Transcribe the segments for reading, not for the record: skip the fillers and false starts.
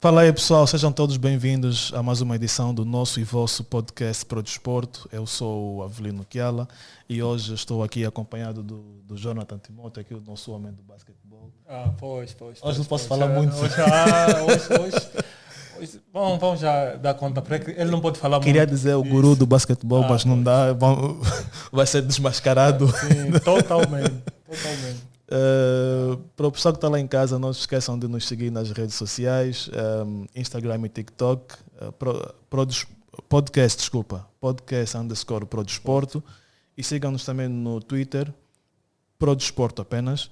Fala aí pessoal, sejam todos bem-vindos a mais uma edição do nosso e vosso podcast Pro Desporto. Eu sou o Avelino Kiala e hoje estou aqui acompanhado do Jonathan Timóteo, aqui o nosso homem do basquetebol. Hoje não posso falar muito. Hoje, vamos já dar conta, porque ele não pode falar Queria muito. dizer o guru do basquetebol, mas não dá, vai ser desmascarado. Sim, totalmente. Para o pessoal que está lá em casa, não se esqueçam de nos seguir nas redes sociais, Instagram e TikTok, podcast _Pro Desporto, e sigam-nos também no Twitter, Pro Desporto apenas.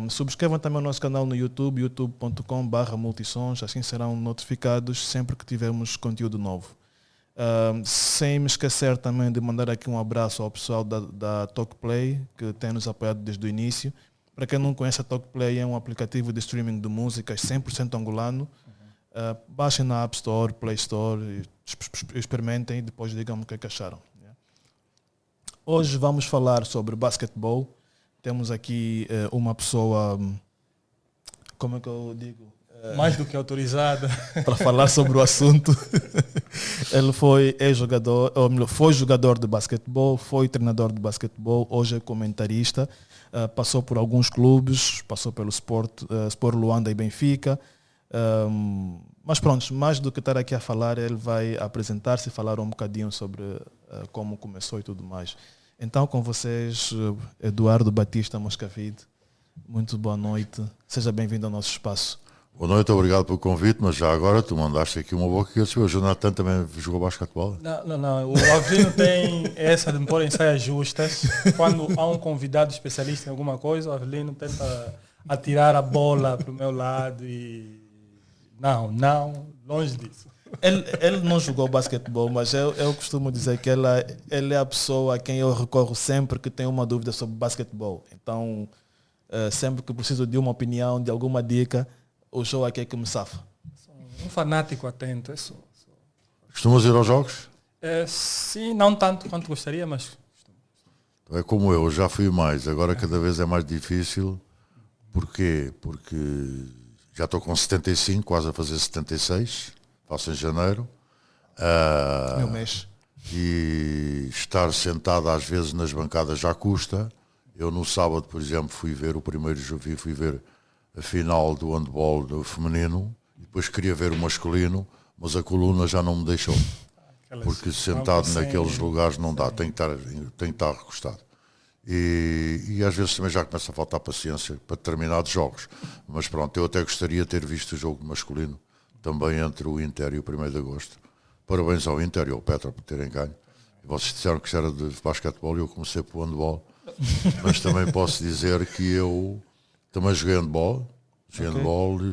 Subscrevam também o nosso canal no YouTube, youtube.com/multisons, assim serão notificados sempre que tivermos conteúdo novo. Sem me esquecer também de mandar aqui um abraço ao pessoal da Talkplay, que tem nos apoiado desde o início. Para quem não conhece, a Talkplay é um aplicativo de streaming de músicas 100% angolano. Baixem na App Store, Play Store, experimentem e depois digam-me o que é que acharam. Hoje vamos falar sobre basquetebol. Temos aqui uma pessoa, como é que eu digo? Mais do que autorizada. Para falar sobre o assunto. Ele foi jogador de basquetebol, foi treinador de basquetebol, hoje é comentarista, passou por alguns clubes, passou pelo Sport Luanda e Benfica, mas pronto, mais do que estar aqui a falar, ele vai apresentar-se e falar um bocadinho sobre como começou e tudo mais. Então com vocês, Eduardo Batista Moscavide, muito boa noite, seja bem-vindo ao nosso espaço. Boa noite, obrigado pelo convite, mas já agora tu mandaste aqui uma boca que o Jonathan também jogou basquetebol. Não. O Avelino tem essa de me pôr em saias justas. Quando há um convidado especialista em alguma coisa, o Avelino tenta atirar a bola para o meu lado e... Não, longe disso. Ele não jogou basquetebol, mas eu costumo dizer que ele é a pessoa a quem eu recorro sempre que tenho uma dúvida sobre basquetebol. Então, sempre que preciso de uma opinião, de alguma dica, o show aqui é que me safa. Sou um fanático atento. Costumas ir aos jogos? Sim, não tanto quanto gostaria, mas... É como eu já fui mais. Agora cada vez é mais difícil. Porquê? Porque já estou com 75, quase a fazer 76. Faço em janeiro. Meu mês. E estar sentado às vezes nas bancadas já custa. Eu no sábado, por exemplo, fui ver o primeiro jogo, fui ver a final do handball do feminino, e depois queria ver o masculino, mas a coluna já não me deixou. Porque sentado naqueles lugares não dá, tem que estar recostado. E às vezes também já começa a faltar paciência para determinados jogos. Mas pronto, eu até gostaria de ter visto o jogo masculino, também entre o Inter e o 1º de agosto. Parabéns ao Inter e ao Petra por terem ganho. E vocês disseram que era de basquetebol e eu comecei pelo handball. Mas também posso dizer que eu também joguei handball.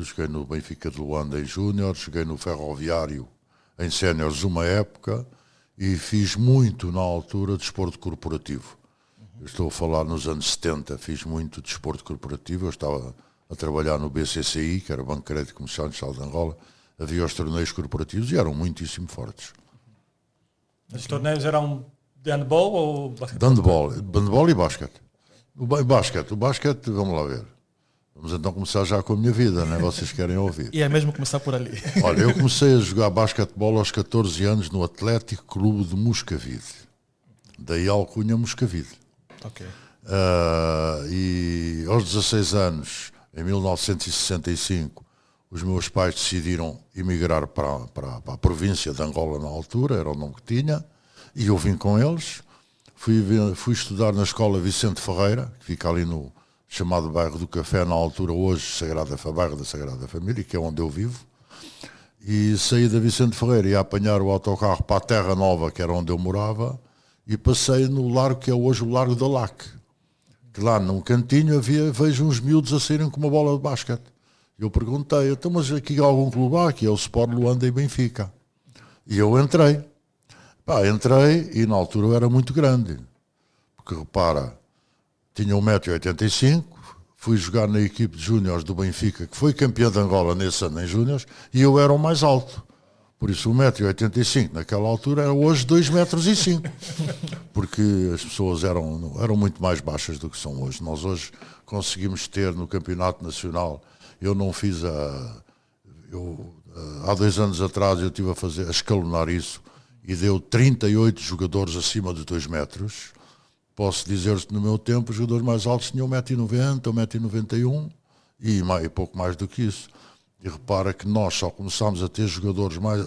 Joguei no Benfica de Luanda em Júnior, joguei no Ferroviário em Séniores uma época e fiz muito na altura desporto corporativo. Eu estou a falar nos anos 70, fiz muito desporto corporativo. Eu estava a trabalhar no BCCI, que era o Banco de Crédito Comercial de Angola. Havia os torneios corporativos e eram muitíssimo fortes. Os torneios eram de handball ou basquetebol? Handball e basquete. O basquete, vamos lá ver. Vamos então começar já com a minha vida, né? Vocês querem ouvir. E é mesmo começar por ali. Olha, eu comecei a jogar basquetebol aos 14 anos no Atlético Clube de Moscavide. Daí a alcunha Moscavide. Ok. E aos 16 anos, em 1965, os meus pais decidiram emigrar para a província de Angola na altura, era o nome que tinha, e eu vim com eles. Fui estudar na escola Vicente Ferreira, que fica ali no chamado bairro do Café, na altura hoje bairro da Sagrada Família, que é onde eu vivo. E saí da Vicente Ferreira e ia apanhar o autocarro para a Terra Nova, que era onde eu morava, e passei no largo que é hoje o Largo da Lac. Que lá num cantinho vejo uns miúdos a saírem com uma bola de basquete. Eu perguntei, então, mas aqui há algum clube? Aqui é o Sport Luanda e Benfica. E eu entrei. Entrei e na altura eu era muito grande. Porque repara, tinha 1,85 m, fui jogar na equipe de júniores do Benfica, que foi campeã de Angola nesse ano em júniores, e eu era o mais alto. Por isso 1,85 m naquela altura era hoje 2,05 m. Porque as pessoas eram muito mais baixas do que são hoje. Nós hoje conseguimos ter no campeonato nacional, eu não fiz há 2 anos atrás eu estive a escalonar isso e deu 38 jogadores acima dos 2 metros. Posso dizer-te que no meu tempo os jogadores mais altos tinham 1,90m, 1,91m e pouco mais do que isso. E repara que nós só começámos a ter jogadores mais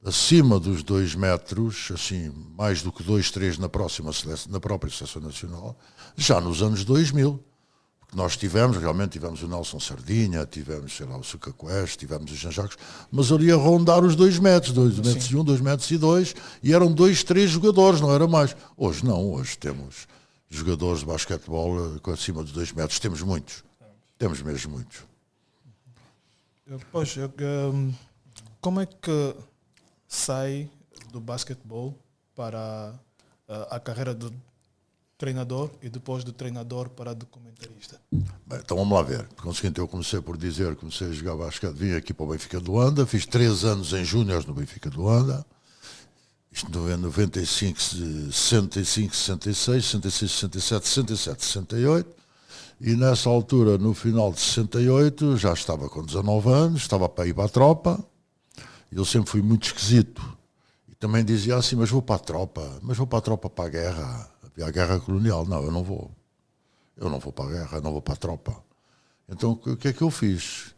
acima dos 2 metros, assim, mais do que 2, 3 na própria seleção nacional, já nos anos 2000. Porque nós realmente tivemos o Nelson Sardinha, tivemos, sei lá, o Suca Quest, tivemos os Jean Jacques, mas ali a rondar os 2 metros, 2 metros e 1, 2 metros e 2, e eram 2, 3 jogadores, não era mais. Hoje não, hoje temos jogadores de basquetebol com acima dos 2 metros, temos muitos, temos mesmo muitos. Pois, como é que sai do basquetebol para a carreira de treinador e depois de treinador para documentarista? Bem, então vamos lá ver. Conseguinte, eu comecei a jogar basquete, vim aqui para o Benfica de Luanda, fiz 3 anos em júniores no Benfica de Luanda, isto em 95, 65, 66, 66, 67, 67, 68, e nessa altura, no final de 68, já estava com 19 anos, estava para ir para a tropa, e eu sempre fui muito esquisito. E também dizia assim, mas vou para a tropa para a guerra. Havia a guerra colonial. Não, eu não vou. Eu não vou para a guerra, eu não vou para a tropa. Então o que é que eu fiz?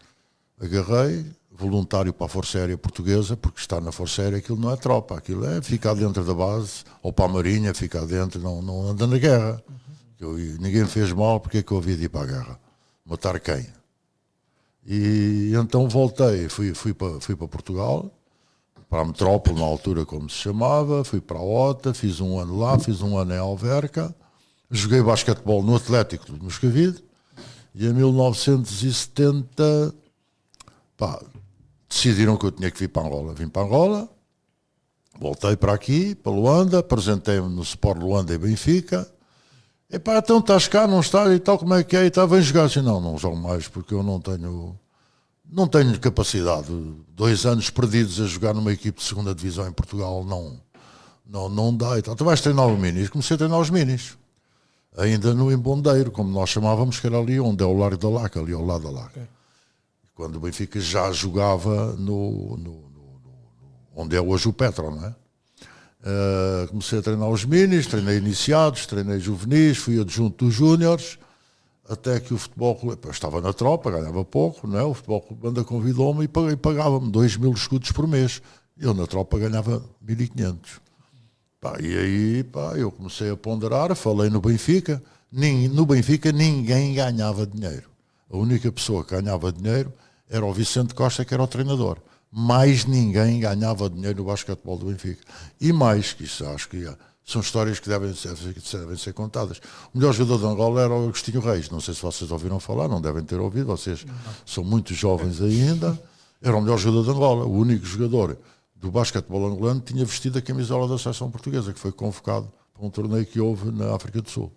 Agarrei, voluntário para a Força Aérea Portuguesa, porque estar na Força Aérea aquilo não é tropa, aquilo é ficar dentro da base, ou para a Marinha, ficar dentro, não anda na guerra. Ninguém fez mal, porque é que eu havia de ir para a guerra? Matar quem? E então voltei, fui para Portugal, para a metrópole na altura como se chamava, fui para a OTA, fiz 1 ano lá, fiz 1 ano em Alverca, joguei basquetebol no Atlético de Moscavide e em 1970 decidiram que eu tinha que vir para Angola. Vim para Angola, voltei para aqui, para Luanda, apresentei-me no Sport Luanda e Benfica. Então estás cá, não estás e tal, como é que é? E tal, vem jogar assim, não jogo mais porque eu não tenho capacidade. 2 anos perdidos a jogar numa equipe de 2ª divisão em Portugal não dá e tal. Tu vais treinar os minis. Comecei a treinar os minis. Ainda no Embondeiro, como nós chamávamos, que era ali onde é o Largo da Laca, ali ao lado da Laca. Okay. Quando o Benfica já jogava onde é hoje o Petro, não é? Comecei a treinar os minis, treinei iniciados, treinei juvenis, fui adjunto dos júniores, até que o futebol clube, eu estava na tropa, ganhava pouco, não é? O futebol clube banda convidou-me e pagava-me 2.000 escudos por mês. Eu na tropa ganhava 1.500. E aí eu comecei a ponderar, falei no Benfica. No Benfica ninguém ganhava dinheiro. A única pessoa que ganhava dinheiro era o Vicente Costa, que era o treinador. Mais ninguém ganhava dinheiro no basquetebol do Benfica. E mais, que isso acho que são histórias que devem ser contadas. O melhor jogador de Angola era o Agostinho Reis. Não sei se vocês ouviram falar, não devem ter ouvido, vocês são muito jovens ainda. Era o melhor jogador de Angola, o único jogador do basquetebol angolano que tinha vestido a camisola da seleção portuguesa, que foi convocado para um torneio que houve na África do Sul.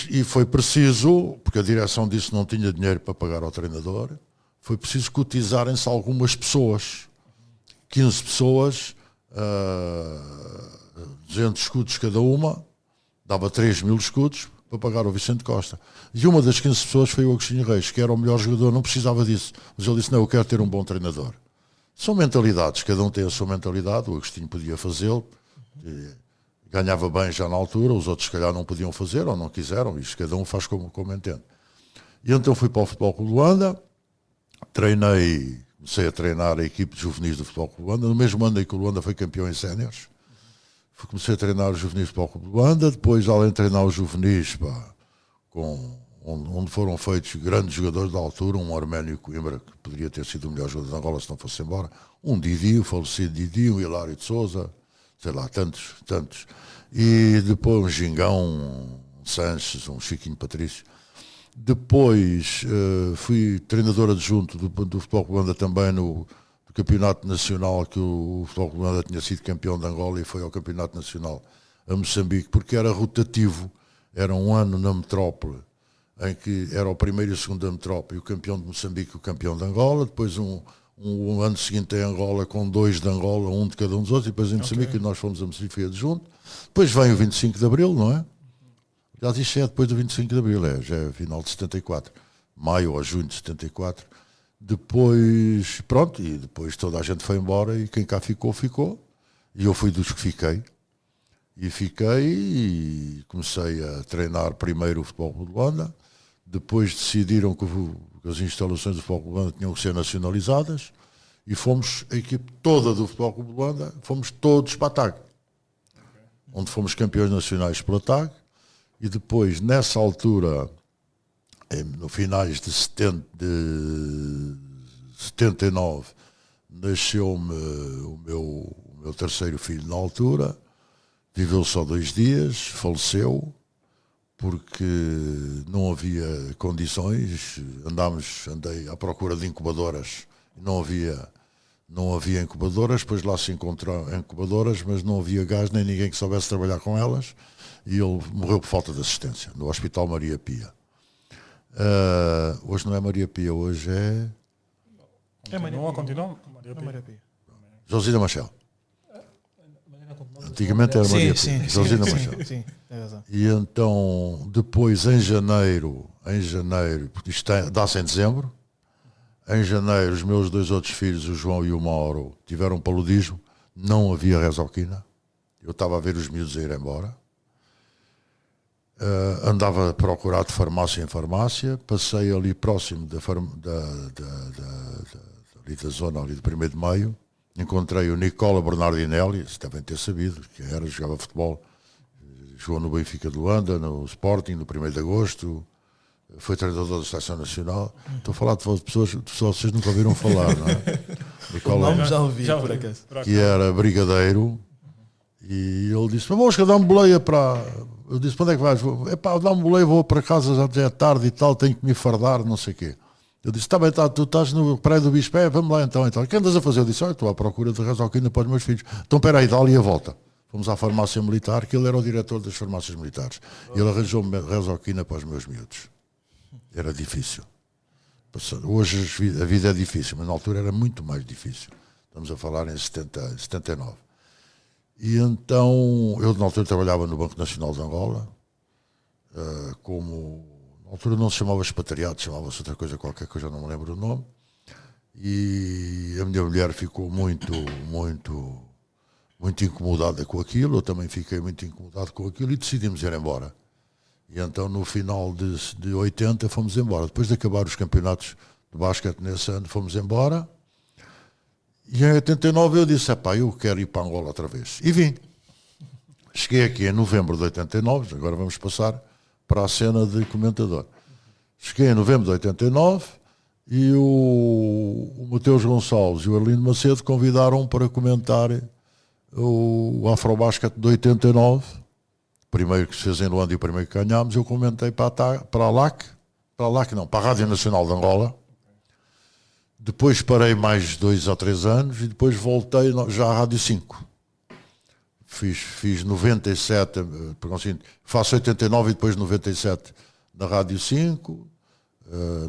E foi preciso, porque a direção disse que não tinha dinheiro para pagar ao treinador, foi preciso cotizarem-se algumas pessoas, 15 pessoas, 200 escudos cada uma, dava 3.000 escudos para pagar ao Vicente Costa. E uma das 15 pessoas foi o Agostinho Reis, que era o melhor jogador, não precisava disso, mas ele disse, não, eu quero ter um bom treinador. São mentalidades, cada um tem a sua mentalidade, o Agostinho podia fazê-lo, ganhava bem já na altura, os outros se calhar não podiam fazer ou não quiseram, isto cada um faz como entende. E então fui para o Futebol Clube de Luanda, comecei a treinar a equipe de juvenis do Futebol Clube de Luanda, no mesmo ano em que o Luanda foi campeão em séniores. Comecei a treinar os juvenis do Futebol Clube de Luanda, depois além de treinar os juvenis, onde foram feitos grandes jogadores da altura, um Arménio Coimbra, que poderia ter sido o melhor jogador de Angola se não fosse embora, um Didi, o falecido Didi, um Hilário de Souza, sei lá, tantos. E depois um Gingão, um Sanches, um Chiquinho Patrício. Depois fui treinador adjunto do Futebol Clube de Luanda também no campeonato nacional, que o Futebol Clube de Luanda tinha sido campeão de Angola e foi ao campeonato nacional a Moçambique, porque era rotativo, era um ano na metrópole, em que era o primeiro e o segundo da metrópole, e o campeão de Moçambique e o campeão de Angola, depois um ano seguinte em Angola com 2 de Angola, um de cada um dos outros, e depois em Moçambique, e nós fomos a Moçambique adjunto. Depois vem o 25 de Abril, não é? Já disse, é depois do 25 de Abril, já é final de 74, maio ou junho de 74, Depois, pronto, e depois toda a gente foi embora e quem cá ficou, ficou. E eu fui dos que fiquei. E fiquei e comecei a treinar primeiro o Futebol Clube de Luanda. Depois decidiram que as instalações do Futebol Clube de Luanda tinham que ser nacionalizadas. E fomos, a equipe toda do Futebol Clube de Luanda, fomos todos para a TAG. Onde fomos campeões nacionais pela TAG. E depois, nessa altura, no finais de 79, nasceu-me o meu terceiro filho na altura. Viveu só 2 dias, faleceu, porque não havia condições. Andei à procura de incubadoras, não havia incubadoras, depois lá se encontraram incubadoras, mas não havia gás, nem ninguém que soubesse trabalhar com elas, e ele morreu por falta de assistência, no Hospital Maria Pia. Hoje não é Maria Pia, hoje é... Continua. Maria Pia. Josina Machel. Antigamente era Maria Pia. Josina Machel. Sim, é razão. E então, depois em janeiro, porque isto dá-se em dezembro, em janeiro os meus 2 outros filhos, o João e o Mauro, tiveram paludismo, não havia resoquina. Eu estava a ver os miúdos a ir embora. Andava a procurar de farmácia em farmácia, passei ali próximo da zona ali de 1º de Maio, encontrei o Nicola Bernardinelli, vocês devem ter sabido, que jogava futebol, jogou no Benfica de Luanda, no Sporting, no 1º de Agosto, foi treinador da Seleção Nacional. Estou a falar de pessoas que vocês nunca ouviram falar, não é? Nicola, O nome já ouvi, por acaso. que era brigadeiro, e ele disse, vamos dar uma boleia para... Eu disse, para onde é que vais? Dá uma boleia, vou para casa, já é tarde e tal, tenho que me fardar, não sei o quê. Eu disse, está bem, tu estás no prédio do Bispé, vamos lá então. O que andas a fazer? Eu disse, estou à procura de resoquina para os meus filhos. Então, espera aí, dá-lhe a volta. Fomos à farmácia militar, que ele era o diretor das farmácias militares. E ele arranjou-me resoquina para os meus miúdos. Era difícil. Hoje a vida é difícil, mas na altura era muito mais difícil. Estamos a falar em 79. E então, eu na altura trabalhava no Banco Nacional de Angola, na altura não se chamava expatriado, chamava-se outra coisa qualquer, que eu já não me lembro o nome. E a minha mulher ficou muito incomodada com aquilo, eu também fiquei muito incomodado com aquilo e decidimos ir embora. E então no final de 80 fomos embora. Depois de acabar os campeonatos de basquete nesse ano, fomos embora. E em 89 eu disse, eu quero ir para Angola outra vez. E vim. Cheguei aqui em novembro de 89, agora vamos passar para a cena de comentador. Cheguei em novembro de 89 e o Mateus Gonçalves e o Arlindo Macedo convidaram para comentar o Afrobasket de 89, primeiro que se fez em Luanda e o primeiro que ganhámos. Eu comentei para a Rádio Nacional de Angola. Depois parei mais 2 ou 3 anos e depois voltei já à Rádio 5. Fiz 97, assim, faço 89 e depois 97 na Rádio 5,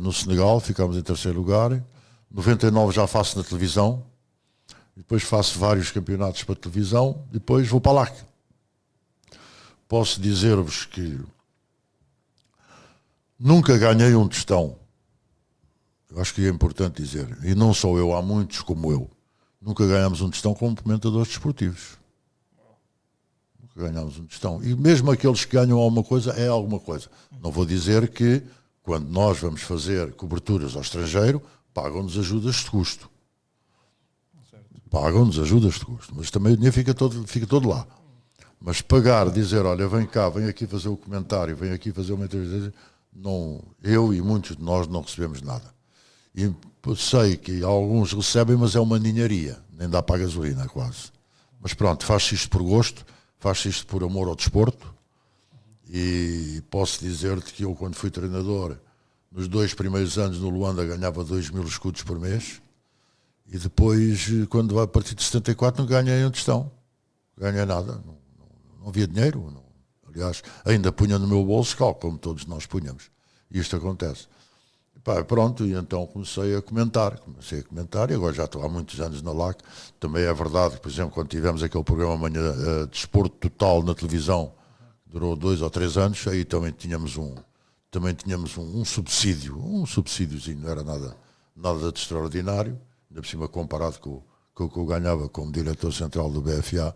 no Senegal, ficámos em 3º lugar. 99 já faço na televisão, depois faço vários campeonatos para televisão, depois vou para lá. Posso dizer-vos que nunca ganhei um tostão. Eu acho que é importante dizer, e não só eu, há muitos como eu. Nunca ganhamos um tostão como comentadores desportivos. Nunca ganhamos um tostão. E mesmo aqueles que ganham alguma coisa, é alguma coisa. Não vou dizer que, quando nós vamos fazer coberturas ao estrangeiro, pagam-nos ajudas de custo. Pagam-nos ajudas de custo. Mas também o dinheiro fica todo lá. Mas pagar, dizer, olha, vem cá, vem aqui fazer o comentário, vem aqui fazer uma entrevista, não, eu e muitos de nós não recebemos nada. E sei que alguns recebem, mas é uma ninharia, nem dá para a gasolina quase. Mas pronto, faz-se isto por gosto, faz-se isto por amor ao desporto. E posso dizer-te que eu, quando fui treinador, nos 2 primeiros anos no Luanda ganhava 2.000 escudos por mês. E depois, quando vai a partir de 74, não ganhei um tostão. Não ganhei nada. Não havia dinheiro. Não. Aliás, ainda punha no meu bolso, como todos nós punhamos. E isto acontece. Pronto, e então comecei a comentar e agora já estou há muitos anos na LAC. Também é verdade que, por exemplo, quando tivemos aquele programa amanhã de Desporto Total na televisão, durou 2 ou 3 anos, aí também tínhamos um subsídiozinho, não era nada de extraordinário, ainda por cima comparado com o que eu ganhava como diretor central do BFA,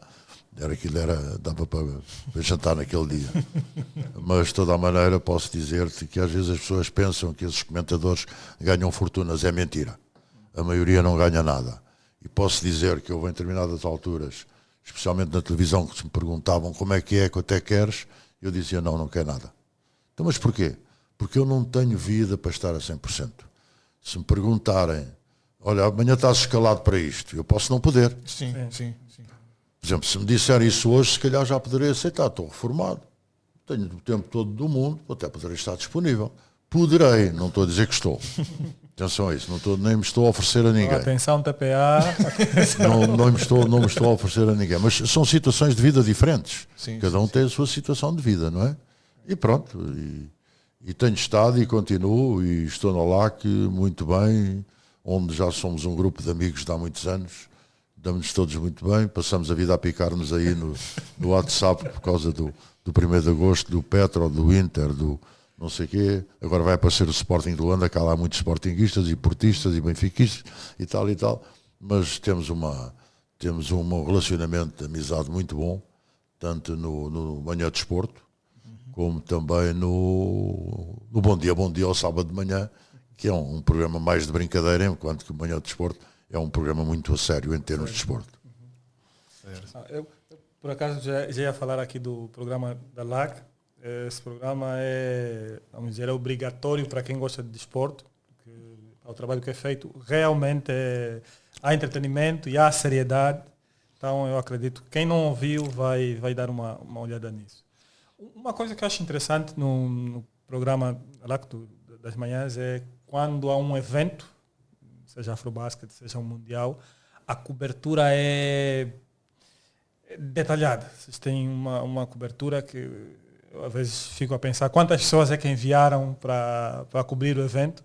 dava para jantar naquele dia. Mas de toda a maneira posso dizer-te que às vezes as pessoas pensam que esses comentadores ganham fortunas, é mentira. A maioria não ganha nada. E posso dizer que houve em determinadas alturas, especialmente na televisão, que se me perguntavam como é, quanto é que queres, eu dizia não quero nada. Então, mas porquê? Porque eu não tenho vida para estar a 100%. Se me perguntarem, olha, amanhã estás escalado para isto, eu posso não poder. Sim. Por exemplo, se me disser isso hoje, se calhar já poderei aceitar, estou reformado, tenho o tempo todo do mundo, até poderei estar disponível. Poderei, não estou a dizer que estou. Atenção a isso, nem me estou a oferecer a ninguém. Atenção, TPA. Não me estou a oferecer a ninguém. Mas são situações de vida diferentes. Cada um tem a sua situação de vida, não é? E pronto. E tenho estado e continuo e estou na LAC muito bem, onde já somos um grupo de amigos de há muitos anos. Damos-nos todos muito bem. Passamos a vida a picar-nos aí no WhatsApp por causa do 1º de Agosto, do Petro, do Inter, do não sei o quê, agora vai aparecer o Sporting de Luanda, que há lá muitos sportinguistas e portistas e benfiquistas e tal, mas temos um relacionamento de amizade muito bom, tanto no Manhã de Desporto, como também no Bom Dia ao sábado de manhã, que é um programa mais de brincadeira, enquanto que o Manhã de Desporto é um programa muito a sério em termos de desporto. Eu, por acaso, já ia falar aqui do programa da LAC. Esse programa vamos dizer, é obrigatório para quem gosta de desporto, porque o trabalho que é feito realmente há entretenimento e há seriedade. Então eu acredito que quem não ouviu vai dar uma olhada nisso. Uma coisa que eu acho interessante no programa das manhãs é quando há um evento, seja Afrobasket, seja um mundial, a cobertura é detalhada. Vocês têm uma cobertura que eu, às vezes fico a pensar quantas pessoas é que enviaram para cobrir o evento.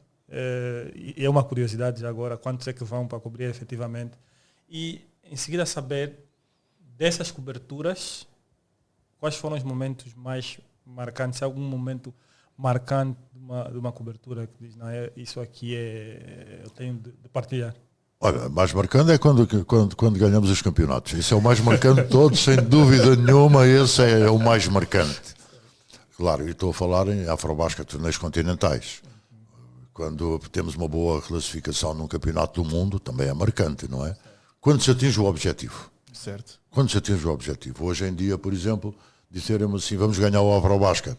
E é uma curiosidade já agora, quantos é que vão para cobrir efetivamente. E em seguida saber dessas coberturas, quais foram os momentos mais marcantes, algum momento marcante de uma cobertura que diz, não, isso aqui eu tenho de partilhar. Olha, mais marcante é quando ganhamos os campeonatos. Isso é o mais marcante de todos, sem dúvida nenhuma, esse é o mais marcante. Claro, e estou a falar em Afrobasket, torneios continentais. Quando temos uma boa classificação num campeonato do mundo, também é marcante, não é? Quando se atinge o objetivo. Certo. Quando se atinge o objetivo. Hoje em dia, por exemplo, disseram-me assim, vamos ganhar o Afrobasket.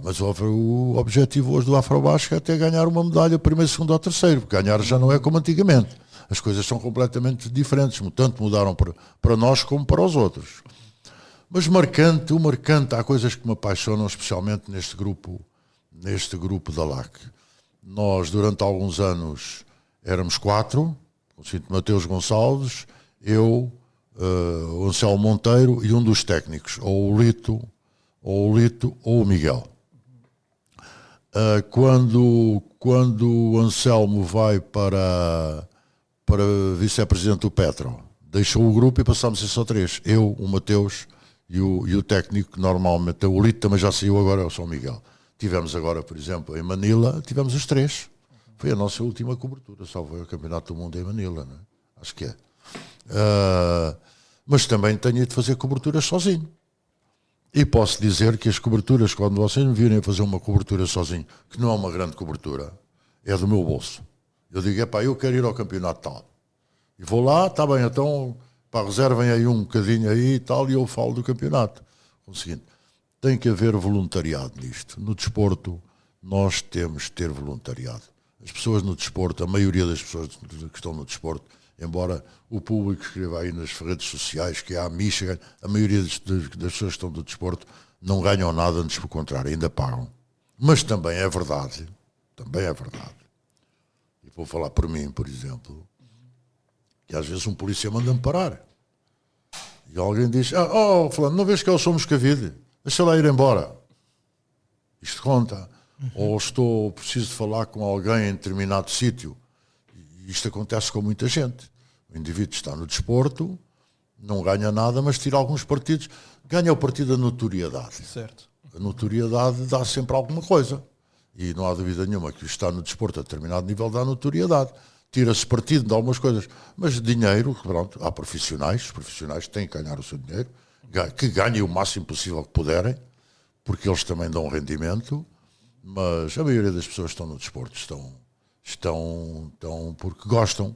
Mas o objetivo hoje do Afrobasket é ganhar uma medalha, primeiro, segundo ou terceiro, porque ganhar já não é como antigamente. As coisas são completamente diferentes, tanto mudaram para nós como para os outros. Mas o marcante, há coisas que me apaixonam, especialmente neste grupo da LAC. Nós, durante alguns anos, éramos 4, o Cinto Mateus Gonçalves, eu, o Anselmo Monteiro e um dos técnicos, ou o Lito ou o Miguel. Quando o Anselmo vai para vice-presidente do Petro, deixou o grupo e passámos a só 3. Eu, o Mateus e o técnico, normalmente, o Lito também já saiu agora, é o São Miguel. Tivemos agora, por exemplo, em Manila, tivemos os 3. Foi a nossa última cobertura, só foi o Campeonato do Mundo em Manila, não é? Acho que é. Mas também tenho de fazer coberturas sozinho. E posso dizer que as coberturas, quando vocês me virem a fazer uma cobertura sozinho, que não é uma grande cobertura, é do meu bolso. Eu digo, eu quero ir ao campeonato tal. E vou lá, está bem, então, reservem aí um bocadinho aí e tal, e eu falo do campeonato. O seguinte, tem que haver voluntariado nisto. No desporto, nós temos de ter voluntariado. As pessoas no desporto, a maioria das pessoas que estão no desporto, embora o público escreva aí nas redes sociais que há a Michigan, a maioria das pessoas que estão do desporto não ganham nada, antes pelo contrário, ainda pagam. Mas também é verdade, e vou falar por mim, por exemplo, que às vezes um polícia manda-me parar. E alguém diz, fulano, não vês que eu sou Moscavide? Deixa lá ir embora. Isto conta. Ou preciso de falar com alguém em determinado sítio. Isto acontece com muita gente. O indivíduo está no desporto, não ganha nada, mas tira alguns partidos. Ganha o partido da notoriedade. Certo. A notoriedade dá sempre alguma coisa. E não há dúvida nenhuma que estar no desporto a determinado nível dá notoriedade. Tira-se partido de algumas coisas. Mas dinheiro, pronto, há profissionais, os profissionais têm que ganhar o seu dinheiro, que ganhem o máximo possível que puderem, porque eles também dão rendimento, mas a maioria das pessoas que estão no desporto estão porque gostam.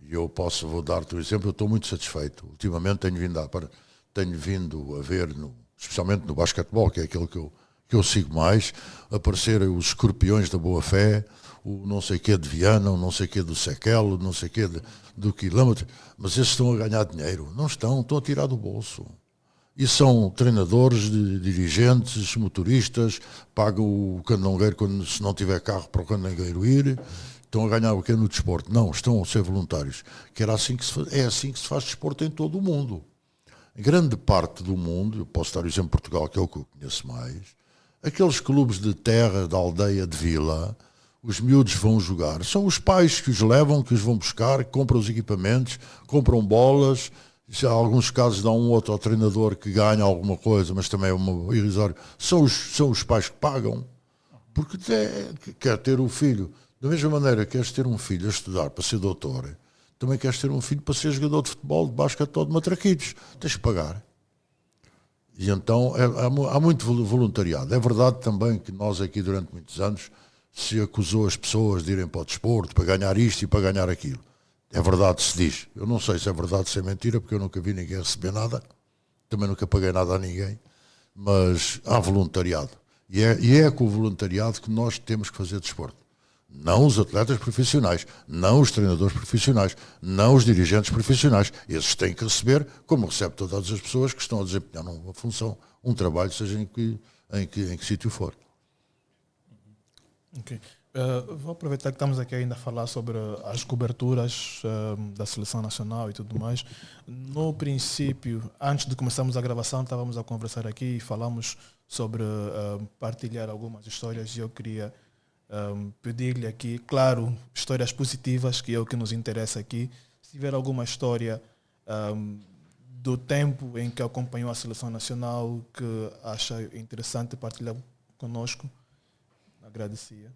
E eu vou dar-te um exemplo, eu estou muito satisfeito. Ultimamente tenho vindo a ver, especialmente no basquetebol, que é aquele que eu sigo mais, aparecerem os escorpiões da boa-fé, o não sei quê de Viana, o não sei quê do Sequel, o não sei quê do quilômetro, mas esses estão a ganhar dinheiro. Não estão a tirar do bolso. E são treinadores, dirigentes, motoristas, pagam o candangueiro se não tiver carro para o candangueiro ir, estão a ganhar o que é no desporto. Não, estão a ser voluntários. É assim que se faz desporto em todo o mundo. Em grande parte do mundo, eu posso dar o exemplo de Portugal, que é o que eu conheço mais, aqueles clubes de terra, de aldeia, de vila, os miúdos vão jogar. São os pais que os levam, que os vão buscar, que compram os equipamentos, compram bolas. Já há alguns casos dá um outro ao treinador que ganha alguma coisa, mas também é irrisório. São os pais que pagam. Porque quer ter o filho. Da mesma maneira que queres ter um filho a estudar para ser doutor, também queres ter um filho para ser jogador de futebol, de basquete ou de matraquitos. Tens que pagar. E então há muito voluntariado. É verdade também que nós aqui durante muitos anos se acusou as pessoas de irem para o desporto, para ganhar isto e para ganhar aquilo. É verdade, se diz. Eu não sei se é verdade, se é mentira, porque eu nunca vi ninguém receber nada. Também nunca paguei nada a ninguém. Mas há voluntariado. E é com o voluntariado que nós temos que fazer desporto. Não os atletas profissionais, não os treinadores profissionais, não os dirigentes profissionais. Esses têm que receber, como recebe todas as pessoas que estão a desempenhar uma função, um trabalho, seja em que sítio for. Okay. Vou aproveitar que estamos aqui ainda a falar sobre as coberturas da seleção nacional e tudo mais. No princípio, antes de começarmos a gravação, estávamos a conversar aqui e falamos sobre partilhar algumas histórias e eu queria pedir-lhe aqui, claro, histórias positivas, que é o que nos interessa aqui. Se tiver alguma história do tempo em que acompanhou a seleção nacional que acha interessante partilhar conosco, agradecia.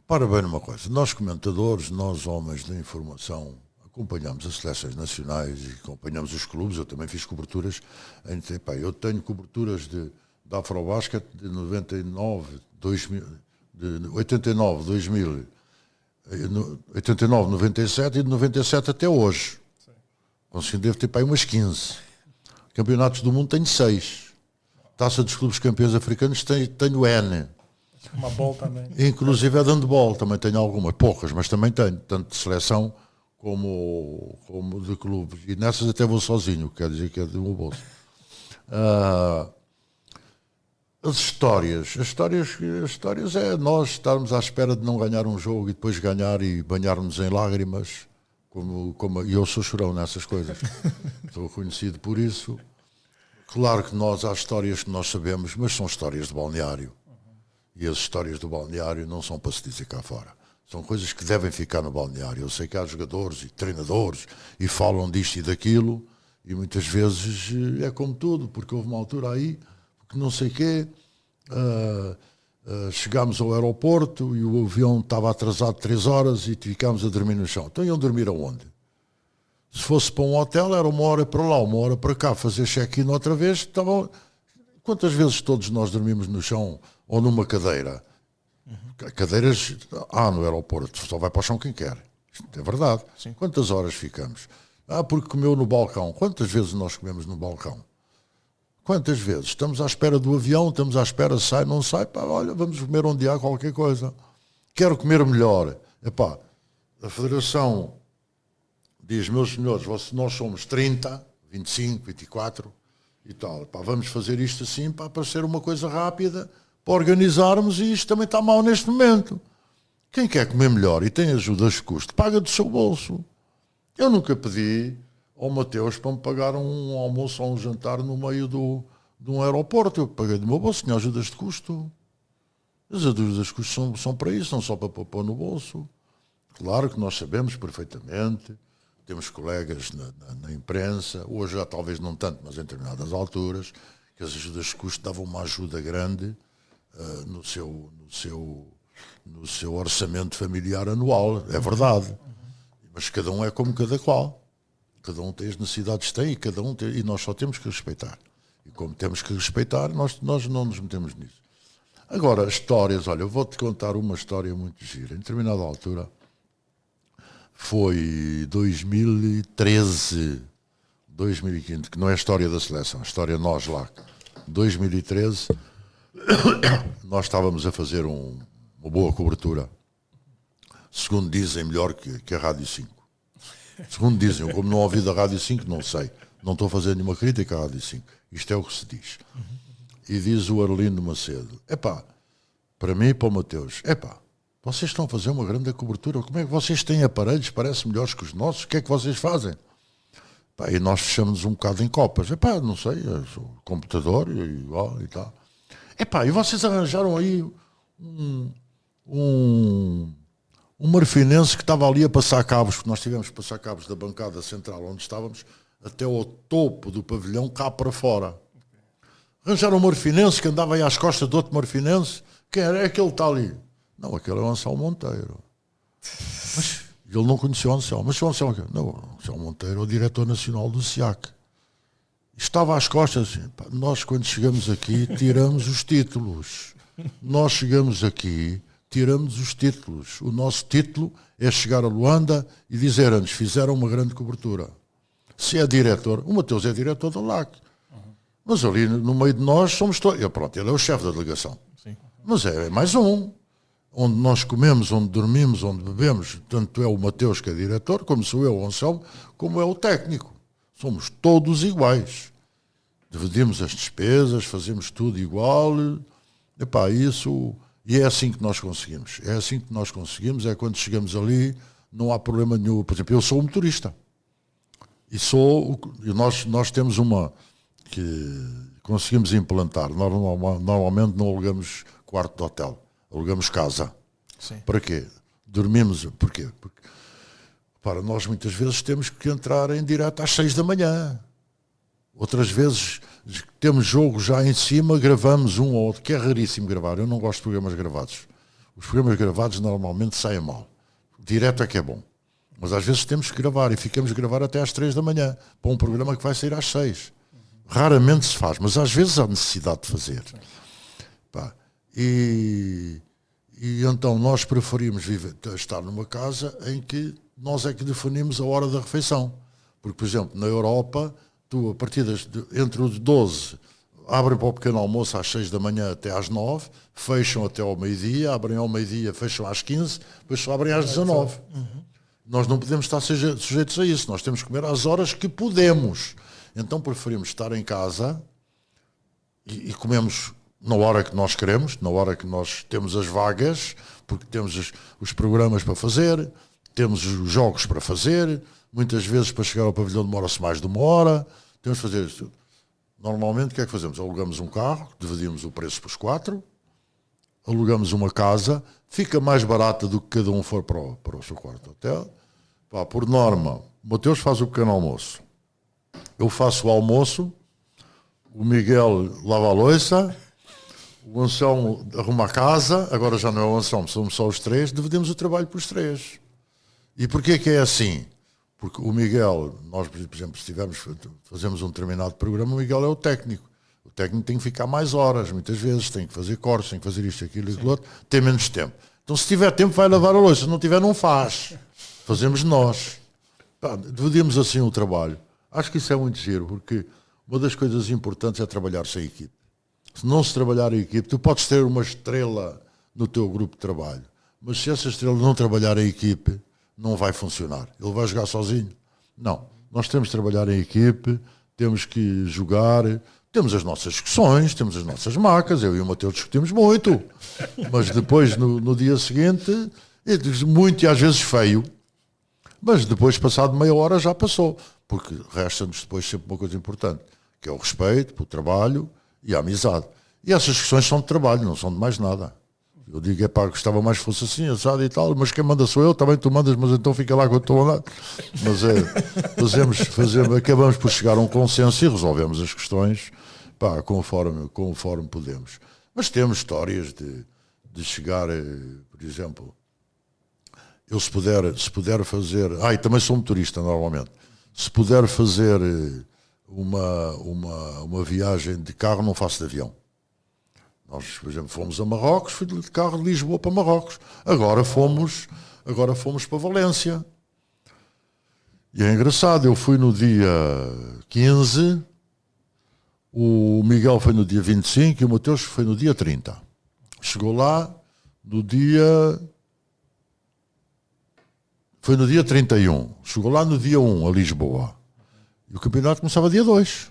Para bem numa coisa, nós comentadores, nós homens da informação, acompanhamos as seleções nacionais e acompanhamos os clubes. Eu também fiz coberturas. Eu tenho coberturas da Afrobasket de 99, 2000, de 89, 2000, 89, 97 e de 97 até hoje. Assim, devo ter para aí umas 15. Campeonatos do mundo tenho 6. Taça dos clubes campeões africanos tenho N. Uma bola também. Inclusive é de handball, também tenho algumas, poucas, mas também tenho, tanto de seleção como de clubes. E nessas até vou sozinho, quer dizer que é do meu bolso. As histórias é nós estarmos à espera de não ganhar um jogo e depois ganhar e banhar-nos em lágrimas, e eu sou chorão nessas coisas. Estou conhecido por isso. Claro que há histórias que nós sabemos, mas são histórias de balneário. E as histórias do balneário não são para se dizer cá fora. São coisas que devem ficar no balneário. Eu sei que há jogadores e treinadores e falam disto e daquilo, e muitas vezes é como tudo, porque houve uma altura aí que não sei quê, chegámos ao aeroporto e o avião estava atrasado 3 horas e ficámos a dormir no chão. Então iam dormir aonde? Se fosse para um hotel era 1 hora para lá, 1 hora para cá, fazer check-in outra vez. Quantas vezes todos nós dormimos no chão ou numa cadeira? Cadeiras há no aeroporto, só vai para o chão quem quer. Isto é verdade. Sim. Quantas horas ficamos? Porque comeu no balcão. Quantas vezes nós comemos no balcão? Quantas vezes? Estamos à espera do avião, estamos à espera, sai, não sai, olha, vamos comer onde há qualquer coisa. Quero comer melhor. A Federação diz, meus senhores, nós somos 30, 25, 24 e tal. Vamos fazer isto assim para ser uma coisa rápida, para organizarmos, e isto também está mal neste momento. Quem quer comer melhor e tem ajudas de custo, paga do seu bolso. Eu nunca pedi ao Mateus para me pagar um almoço ou um jantar no meio de um aeroporto. Eu paguei do meu bolso, tinha ajudas de custo. As ajudas de custo são para isso, não só para pôr no bolso. Claro que nós sabemos perfeitamente, temos colegas na imprensa, hoje já talvez não tanto, mas em determinadas alturas, que as ajudas de custo davam uma ajuda grande no seu no seu orçamento familiar anual, é verdade. Mas cada um é como cada qual. Cada um tem as necessidades que tem e cada um tem, e nós só temos que respeitar. E como temos que respeitar, nós não nos metemos nisso. Agora, histórias, olha, eu vou-te contar uma história muito gira. Em determinada altura, foi 2013, 2015, que não é a história da seleção, a história nós lá. 2013, nós estávamos a fazer uma boa cobertura. Segundo dizem, melhor que a Rádio 5. Segundo dizem, eu como não ouvi da Rádio 5, não sei. Não estou a fazer nenhuma crítica à Rádio 5. Isto é o que se diz. E diz o Arlindo Macedo, para mim e para o Mateus, vocês estão a fazer uma grande cobertura, como é que vocês têm aparelhos, parece melhores que os nossos, o que é que vocês fazem? E nós fechamos um bocado em copas, não sei, o computador igual e tal. E vocês arranjaram aí um marfinense que estava ali a passar cabos, porque nós tivemos que passar cabos da bancada central onde estávamos até ao topo do pavilhão cá para fora. Arranjaram um marfinense que andava aí às costas de outro marfinense. Quem era? É aquele que está ali. Não, aquele é o Anselmo Monteiro. Mas ele não conhecia o Anselmo. Mas o Anselmo, não, o Anselmo Monteiro é o diretor nacional do SIAC. Estava às costas assim, nós quando chegamos aqui tiramos os títulos. Nós chegamos aqui, tiramos os títulos. O nosso título é chegar a Luanda e dizer-nos, fizeram uma grande cobertura. Se é diretor, o Mateus é diretor da LAC. Mas ali no meio de nós somos todos. Pronto, ele é o chefe da delegação. Sim. Mas é mais um. Onde nós comemos, onde dormimos, onde bebemos, tanto é o Mateus que é diretor, como sou eu, o Anselmo, como é o técnico. Somos todos iguais. Dividimos as despesas, fazemos tudo igual. Isso. E é assim que nós conseguimos. É assim que nós conseguimos, é quando chegamos ali, não há problema nenhum. Por exemplo, eu sou o motorista. E nós temos uma que conseguimos implantar. Normalmente não alugamos quarto de hotel, alugamos casa. Sim. Para quê? Dormimos. Porquê? Porque nós muitas vezes temos que entrar em direto às 6 da manhã. Outras vezes temos jogo já em cima, gravamos um ou outro, que é raríssimo gravar. Eu não gosto de programas gravados. Os programas gravados normalmente saem mal. Direto é que é bom. Mas às vezes temos que gravar e ficamos a gravar até às 3 da manhã para um programa que vai sair às 6. Raramente se faz, mas às vezes há necessidade de fazer. E então nós preferimos estar numa casa em que nós é que definimos a hora da refeição. Porque, por exemplo, na Europa, tu a partir entre os 12, abrem para o pequeno almoço às 6 da manhã até às 9, fecham até ao meio-dia, abrem ao meio-dia, fecham às 15, depois só abrem às 19. Nós não podemos estar sujeitos a isso, nós temos que comer às horas que podemos. Então preferimos estar em casa e comemos na hora que nós queremos, na hora que nós temos as vagas, porque temos os programas para fazer, temos os jogos para fazer, muitas vezes para chegar ao pavilhão demora-se mais de uma hora, temos que fazer isso tudo. Normalmente o que é que fazemos? Alugamos um carro, dividimos o preço por 4, alugamos uma casa, fica mais barata do que cada um for para o seu quarto de hotel. Por norma, o Mateus faz o pequeno almoço. Eu faço o almoço, o Miguel lava a louça, o Anselmo arruma a casa, agora já não é o Anselmo, somos só os 3, dividimos o trabalho por os 3. E porquê que é assim? Porque o Miguel, nós, por exemplo, se fazemos um determinado programa, o Miguel é o técnico. O técnico tem que ficar mais horas, muitas vezes, tem que fazer cortes, tem que fazer isto, aquilo e aquilo outro, tem menos tempo. Então se tiver tempo vai lavar a louça, se não tiver não faz. Fazemos nós. Dividimos assim o trabalho. Acho que isso é muito giro, porque uma das coisas importantes é trabalhar sem equipe. Se não se trabalhar em equipe, tu podes ter uma estrela no teu grupo de trabalho, mas se essa estrela não trabalhar em equipe, não vai funcionar. Ele vai jogar sozinho? Não. Nós temos que trabalhar em equipe, temos que jogar, temos as nossas discussões, temos as nossas macas, eu e o Mateus discutimos muito, mas depois no dia seguinte, muito e às vezes feio, mas depois passado meia hora já passou, porque resta-nos depois sempre uma coisa importante, que é o respeito pelo trabalho e a amizade. E essas questões são de trabalho, não são de mais nada. Eu digo, gostava mais que fosse assim, assado e tal, mas quem manda sou eu, também tu mandas, mas então fica lá que eu estou a andar. Mas acabamos por chegar a um consenso e resolvemos as questões conforme podemos. Mas temos histórias de de chegar, por exemplo, eu se puder fazer, e também sou motorista normalmente, se puder fazer uma viagem de carro, não faço de avião. Nós, por exemplo, fomos a Marrocos, fui de carro de Lisboa para Marrocos. Agora fomos para Valência. E é engraçado, eu fui no dia 15, o Miguel foi no dia 25 e o Mateus foi no dia 30. Chegou lá foi no dia 31. Chegou lá no dia 1, a Lisboa. E o campeonato começava dia 2.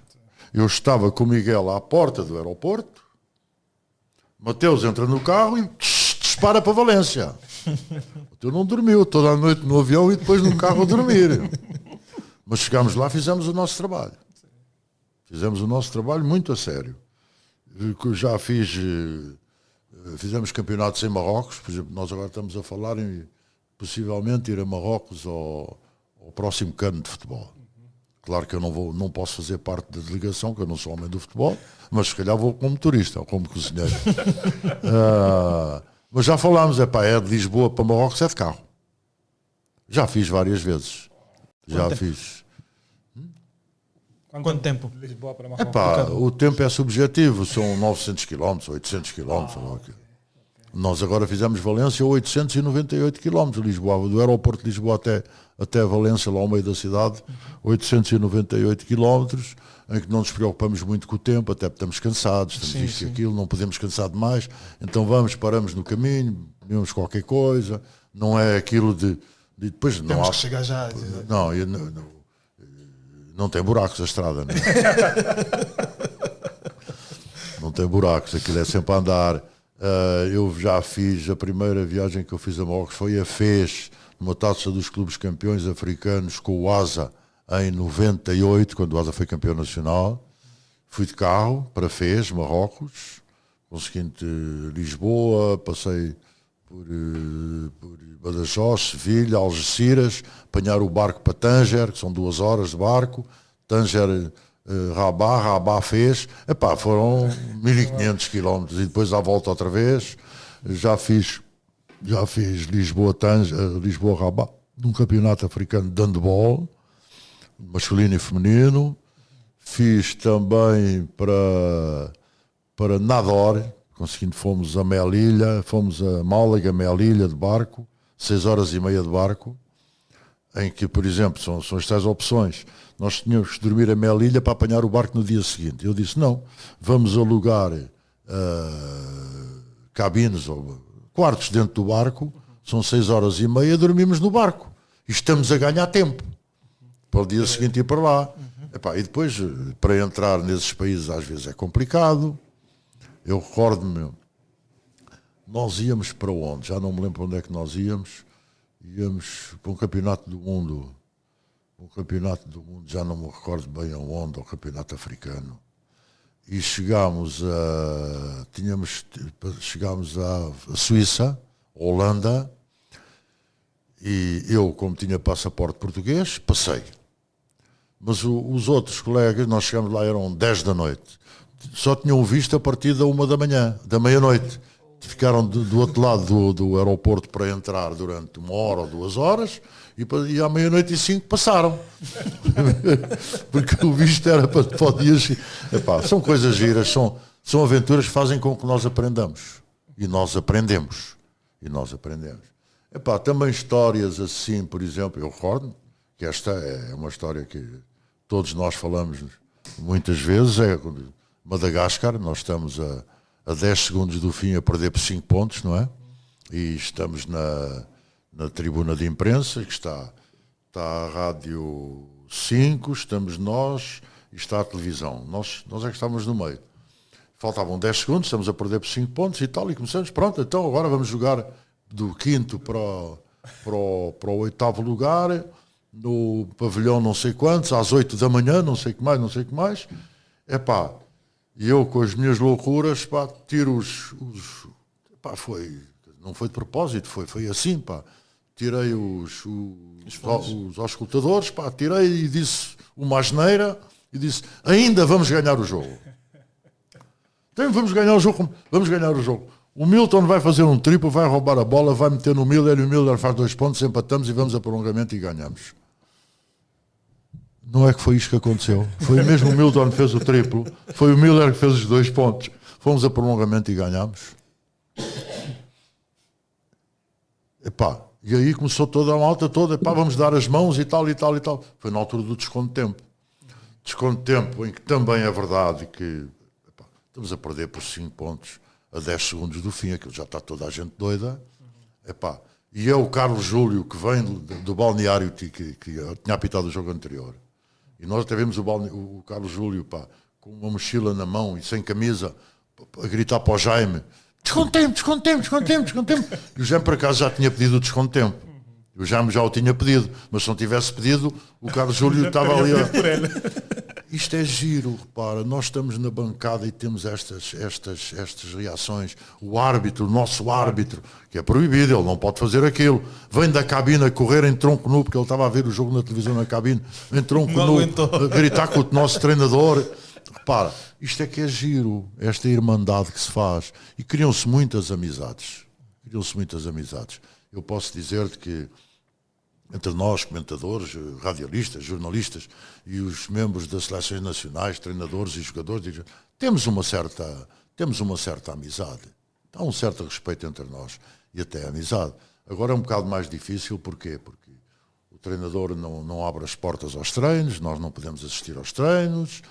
Eu estava com o Miguel à porta do aeroporto. Mateus entra no carro e dispara para Valência. Mateus não dormiu toda a noite no avião e depois no carro a dormir. Mas chegámos lá, fizemos o nosso trabalho. Fizemos o nosso trabalho muito a sério. Já fizemos campeonatos em Marrocos. Por exemplo, nós agora estamos a falar em possivelmente ir a Marrocos ao próximo cano de futebol. Claro que eu não posso fazer parte da delegação, que eu não sou homem do futebol, mas se calhar vou como motorista ou como cozinheiro. Mas já falámos, é de Lisboa para Marrocos, é de carro. Já fiz várias vezes. Fiz. Quanto tempo? Lisboa para Marrocos? O tempo é subjetivo, são 900 km, 800 km. Nós agora fizemos Valência 898 km, Lisboa, do aeroporto de Lisboa até Valência, lá ao meio da cidade, 898 km, em que não nos preocupamos muito com o tempo, até porque estamos cansados, estamos isto e aquilo, não podemos cansar demais, então paramos no caminho, comemos qualquer coisa, não é aquilo de depois Temos não há, que chegar já. Não tem buracos a estrada, né? Não tem buracos, aquilo é sempre a andar. Eu já fiz, a primeira viagem que eu fiz a Marrocos foi a Fez, numa taça dos clubes campeões africanos com o ASA em 98, quando o ASA foi campeão nacional. Fui de carro para Fez, Marrocos, conseguinte Lisboa, passei por Badajoz, Sevilha, Algeciras, apanhar o barco para Tanger, que são 2 horas de barco, Tanger, Rabat Fez, foram 1500 km e depois à volta outra vez. Já fiz Lisboa-Rabat, num campeonato africano de handball, masculino e feminino. Fiz também para Nador, conseguindo fomos a Melilla, fomos a Málaga, Melilla de barco, 6 horas e meia de barco, em que, por exemplo, são as tais opções. Nós tínhamos que dormir a Melilla para apanhar o barco no dia seguinte. Eu disse, não, vamos alugar cabines ou quartos dentro do barco, são 6 horas e meia, dormimos no barco. E estamos a ganhar tempo para o dia seguinte ir para lá. E depois, para entrar nesses países, às vezes é complicado. Eu recordo-me, nós íamos para onde? Já não me lembro para onde é que nós íamos. Íamos para um campeonato do mundo. Já não me recordo bem aonde, ao campeonato africano. E chegámos à Suíça, Holanda, e eu, como tinha passaporte português, passei. Mas os outros colegas, nós chegámos lá, eram 10 da noite. Só tinham visto a partir da 1 da manhã, da meia-noite. Ficaram do outro lado do aeroporto para entrar durante 1 hora ou 2 horas e à meia-noite e 5 passaram. Porque o visto era para o dia. São coisas giras, são aventuras que fazem com que nós aprendamos. E nós aprendemos. Também histórias assim, por exemplo, eu recordo que esta é uma história que todos nós falamos muitas vezes, é Madagascar, nós estamos a 10 segundos do fim a perder por 5 pontos, não é? E estamos na tribuna de imprensa, que está a Rádio 5, estamos nós e está a televisão. Nós é que estamos no meio. Faltavam 10 segundos, estamos a perder por 5 pontos e tal, e começamos, pronto, então agora vamos jogar do 5º para o 8º lugar, no pavilhão não sei quantos, às 8 da manhã, não sei o que mais. E eu com as minhas loucuras, tiro não foi de propósito, foi assim, tirei os auscultadores, tirei e disse uma asneira e disse, ainda vamos ganhar o jogo. Então vamos ganhar o jogo. O Milton vai fazer um triplo, vai roubar a bola, vai meter no Miller e o Miller faz 2 pontos, empatamos e vamos a prolongamento e ganhamos. Não é que foi isto que aconteceu. Foi mesmo o Milton que fez o triplo, foi o Miller que fez os 2 pontos. Fomos a prolongamento e ganhamos. Epá, e aí começou toda a malta toda, epá, vamos dar as mãos e tal, e tal, e tal. Foi na altura do desconto de tempo. Desconto de tempo em que também é verdade que epá, estamos a perder por 5 pontos a 10 segundos do fim, aquilo já está toda a gente doida. Epá, e é o Carlos Júlio que vem do balneário que tinha apitado o jogo anterior. E nós até vimos o Carlos Júlio, pá, com uma mochila na mão e sem camisa, a gritar para o Jaime: descontemos. E o Jaime, por acaso, já tinha pedido o desconto de tempo. O Jaime já o tinha pedido, mas se não tivesse pedido, o Carlos Júlio estava ali. Isto é giro, repara, nós estamos na bancada e temos estas reações. O árbitro, o nosso árbitro, que é proibido, ele não pode fazer aquilo, vem da cabine a correr em tronco nu, porque ele estava a ver o jogo na televisão na cabine, em tronco nu, a gritar com o nosso treinador. Repara, isto é que é giro, esta irmandade que se faz. E criam-se muitas amizades. Eu posso dizer-te que entre nós, comentadores, radialistas, jornalistas e os membros das seleções nacionais, treinadores e jogadores, temos uma certa amizade. Há um certo respeito entre nós e até amizade. Agora é um bocado mais difícil, porquê? Porque o treinador não abre as portas aos treinos, nós não podemos assistir aos treinos,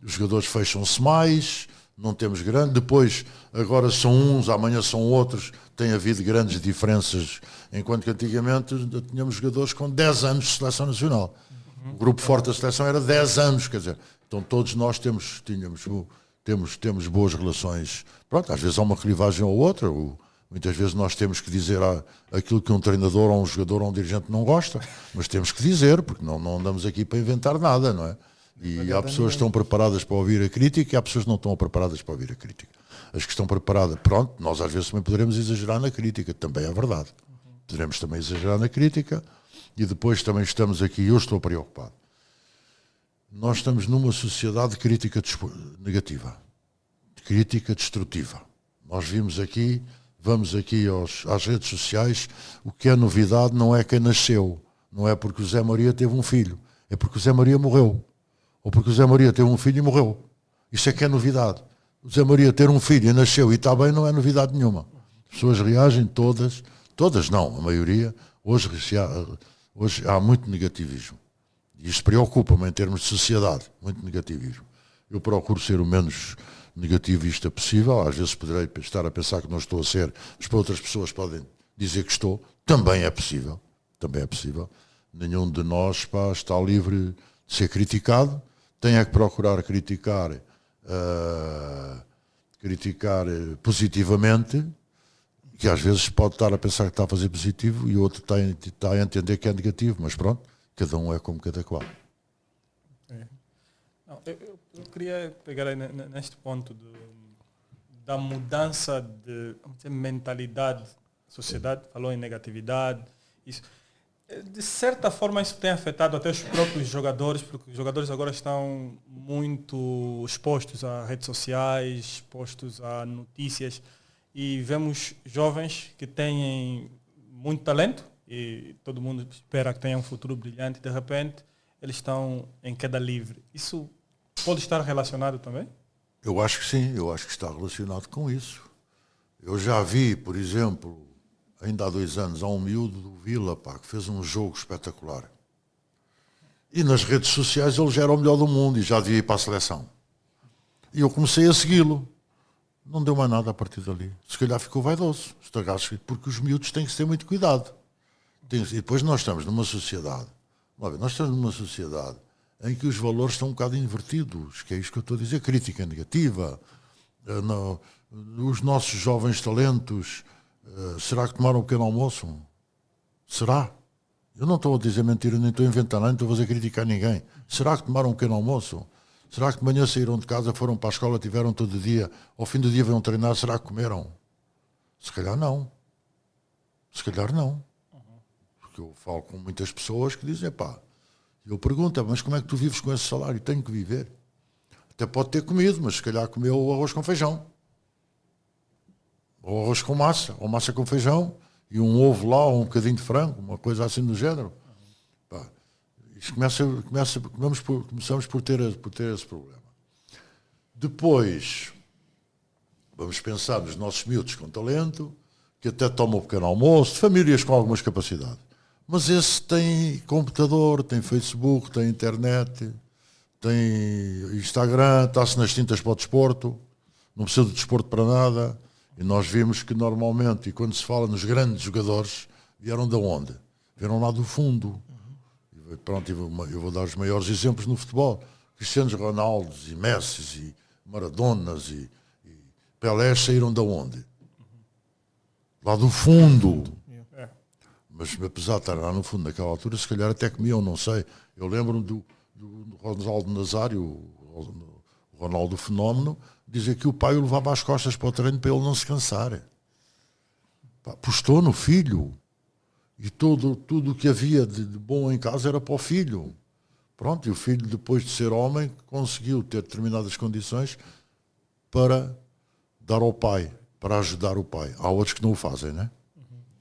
os jogadores fecham-se mais, não temos grande. Depois, agora são uns, amanhã são outros, tem havido grandes diferenças, enquanto que antigamente tínhamos jogadores com 10 anos de seleção nacional. O grupo forte da seleção era 10 anos, quer dizer, então todos nós temos boas relações. Pronto, às vezes há uma clivagem ou outra, muitas vezes nós temos que dizer aquilo que um treinador ou um jogador ou um dirigente não gosta, mas temos que dizer, porque não andamos aqui para inventar nada, não é? E há pessoas que estão preparadas para ouvir a crítica e há pessoas que não estão preparadas para ouvir a crítica. As que estão preparadas, pronto, nós às vezes também poderemos exagerar na crítica, também é verdade. Poderemos também exagerar na crítica e depois também estamos aqui, eu estou preocupado. Nós estamos numa sociedade de crítica negativa, de crítica destrutiva. Nós vamos aqui às redes sociais, o que é novidade não é quem nasceu, não é porque o Zé Maria teve um filho, é porque o Zé Maria morreu. Ou porque o Zé Maria teve um filho e morreu. Isso é que é novidade. O Zé Maria ter um filho e nasceu e está bem não é novidade nenhuma. As pessoas reagem todas não, a maioria. Hoje há muito negativismo. E isso preocupa-me em termos de sociedade, muito negativismo. Eu procuro ser o menos negativista possível. Às vezes poderei estar a pensar que não estou a ser, mas para outras pessoas podem dizer que estou. Também é possível. Nenhum de nós está livre de ser criticado. Tem é que procurar criticar positivamente, que às vezes pode estar a pensar que está a fazer positivo e o outro está a entender que é negativo, mas pronto, cada um é como cada qual. Não, eu queria pegar aí neste ponto da mudança de mentalidade, sociedade, falou em negatividade, isso. De certa forma isso tem afetado até os próprios jogadores, porque os jogadores agora estão muito expostos a redes sociais, expostos a notícias, e vemos jovens que têm muito talento e todo mundo espera que tenham um futuro brilhante, e de repente eles estão em queda livre. Isso pode estar relacionado também? Eu acho que sim, eu acho que está relacionado com isso. Eu já vi, por exemplo, ainda há 2 anos, há um miúdo do Vila, que fez um jogo espetacular. E nas redes sociais ele já era o melhor do mundo e já devia ir para a seleção. E eu comecei a segui-lo. Não deu mais nada a partir dali. Se calhar ficou vaidoso. Porque os miúdos têm que ter muito cuidado. E depois nós estamos numa sociedade em que os valores estão um bocado invertidos, que é isto que eu estou a dizer, crítica negativa. Os nossos jovens talentos, será que tomaram um pequeno almoço? Será? Eu não estou a dizer mentira, nem estou a inventar nada, nem estou a fazer crítica a ninguém. Será que tomaram um pequeno almoço? Será que de manhã saíram de casa, foram para a escola, tiveram todo o dia, ao fim do dia vão treinar, será que comeram? Se calhar não. Porque eu falo com muitas pessoas que dizem, eu pergunto, mas como é que tu vives com esse salário? Tenho que viver. Até pode ter comido, mas se calhar comeu o arroz com feijão. ou arroz com massa, ou massa com feijão, e um ovo lá, ou um bocadinho de frango, uma coisa assim do género. Pá, isto começamos por ter esse problema. Depois, vamos pensar nos nossos miúdos com talento, que até tomam um pequeno almoço, famílias com algumas capacidades. Mas esse tem computador, tem Facebook, tem internet, tem Instagram, está-se nas tintas para o desporto, não precisa de desporto para nada. E nós vimos que normalmente, e quando se fala nos grandes jogadores, vieram de onde? Vieram lá do fundo. E pronto, eu vou dar os maiores exemplos no futebol. Cristianos Ronaldos e Messi e Maradonas e Pelé saíram de onde? Lá do fundo. Mas apesar de estar lá no fundo naquela altura, se calhar até comiam, não sei. Eu lembro-me do Ronaldo Nazário, o Ronaldo Fenómeno, dizer que o pai o levava às costas para o treino para ele não se cansar. Apostou no filho. E tudo o que havia de bom em casa era para o filho. Pronto, e o filho, depois de ser homem, conseguiu ter determinadas condições para dar ao pai, para ajudar o pai. Há outros que não o fazem, né?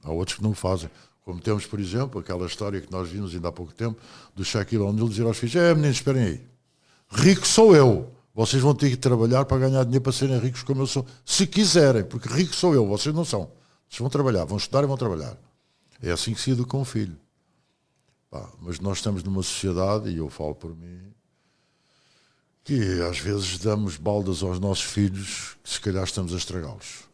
Há outros que não o fazem. Como temos, por exemplo, aquela história que nós vimos ainda há pouco tempo, do Shaquille O'Neal dizer aos filhos: meninos, esperem aí. Rico sou eu. Vocês vão ter que trabalhar para ganhar dinheiro para serem ricos como eu sou. Se quiserem, porque rico sou eu, vocês não são. Vocês vão trabalhar, vão estudar e vão trabalhar. É assim que se educa um filho. Mas nós estamos numa sociedade, e eu falo por mim, que às vezes damos baldas aos nossos filhos que se calhar estamos a estragá-los.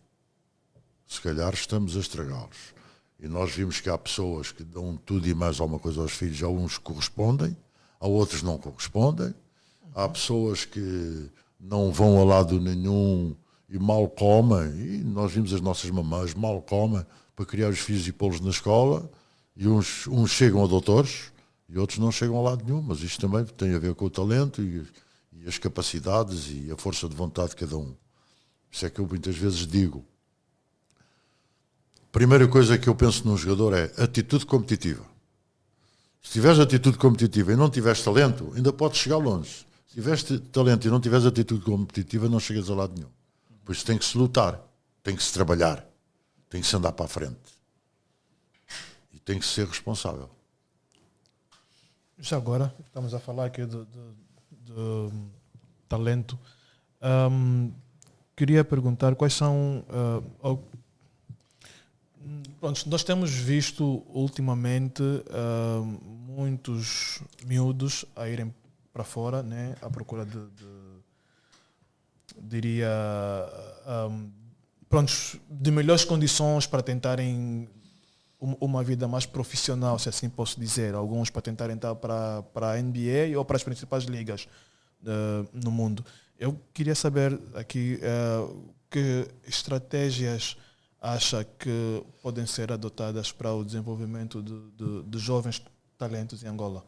Se calhar estamos a estragá-los. E nós vimos que há pessoas que dão tudo e mais alguma coisa aos filhos. Há uns que correspondem, há outros que não correspondem. Há pessoas que não vão a lado nenhum e mal comem. E nós vimos as nossas mamães mal comem para criar os filhos e pô-los na escola. E uns chegam a doutores e outros não chegam a lado nenhum. Mas isto também tem a ver com o talento e as capacidades e a força de vontade de cada um. Isso é que eu muitas vezes digo. A primeira coisa que eu penso num jogador é atitude competitiva. Se tiveres atitude competitiva e não tiveres talento, ainda podes chegar longe. Se tiveres talento e não tiveres atitude competitiva, não chegas a lado nenhum. Por isso tem que se lutar, tem que se trabalhar, tem que se andar para a frente. E tem que ser responsável. Já agora, estamos a falar aqui de talento. Queria perguntar quais são... Pronto, nós temos visto ultimamente muitos miúdos a irem para fora, né, à procura de melhores condições para tentarem uma vida mais profissional, se assim posso dizer. Alguns para tentarem entrar para a NBA ou para as principais ligas no mundo. Eu queria saber aqui que estratégias acha que podem ser adotadas para o desenvolvimento de jovens talentos em Angola?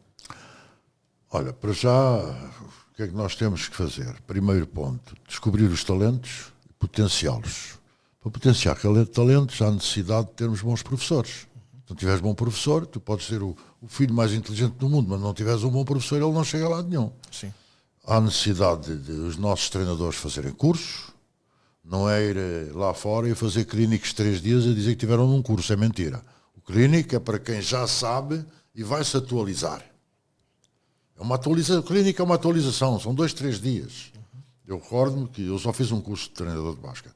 Olha, para já, o que é que nós temos que fazer? Primeiro ponto, descobrir os talentos e potenciá-los. Para potenciar talentos, há necessidade de termos bons professores. Se não tiveres bom professor, tu podes ser o filho mais inteligente do mundo, mas não tiveres um bom professor, ele não chega a lado nenhum. Sim. Há necessidade de os nossos treinadores fazerem cursos. Não é ir lá fora e fazer clínicos 3 dias a dizer que tiveram num curso, é mentira. O clínico é para quem já sabe e vai se atualizar. O clínico é uma atualização, são 2, 3 dias. Eu recordo-me que eu só fiz um curso de treinador de basquete.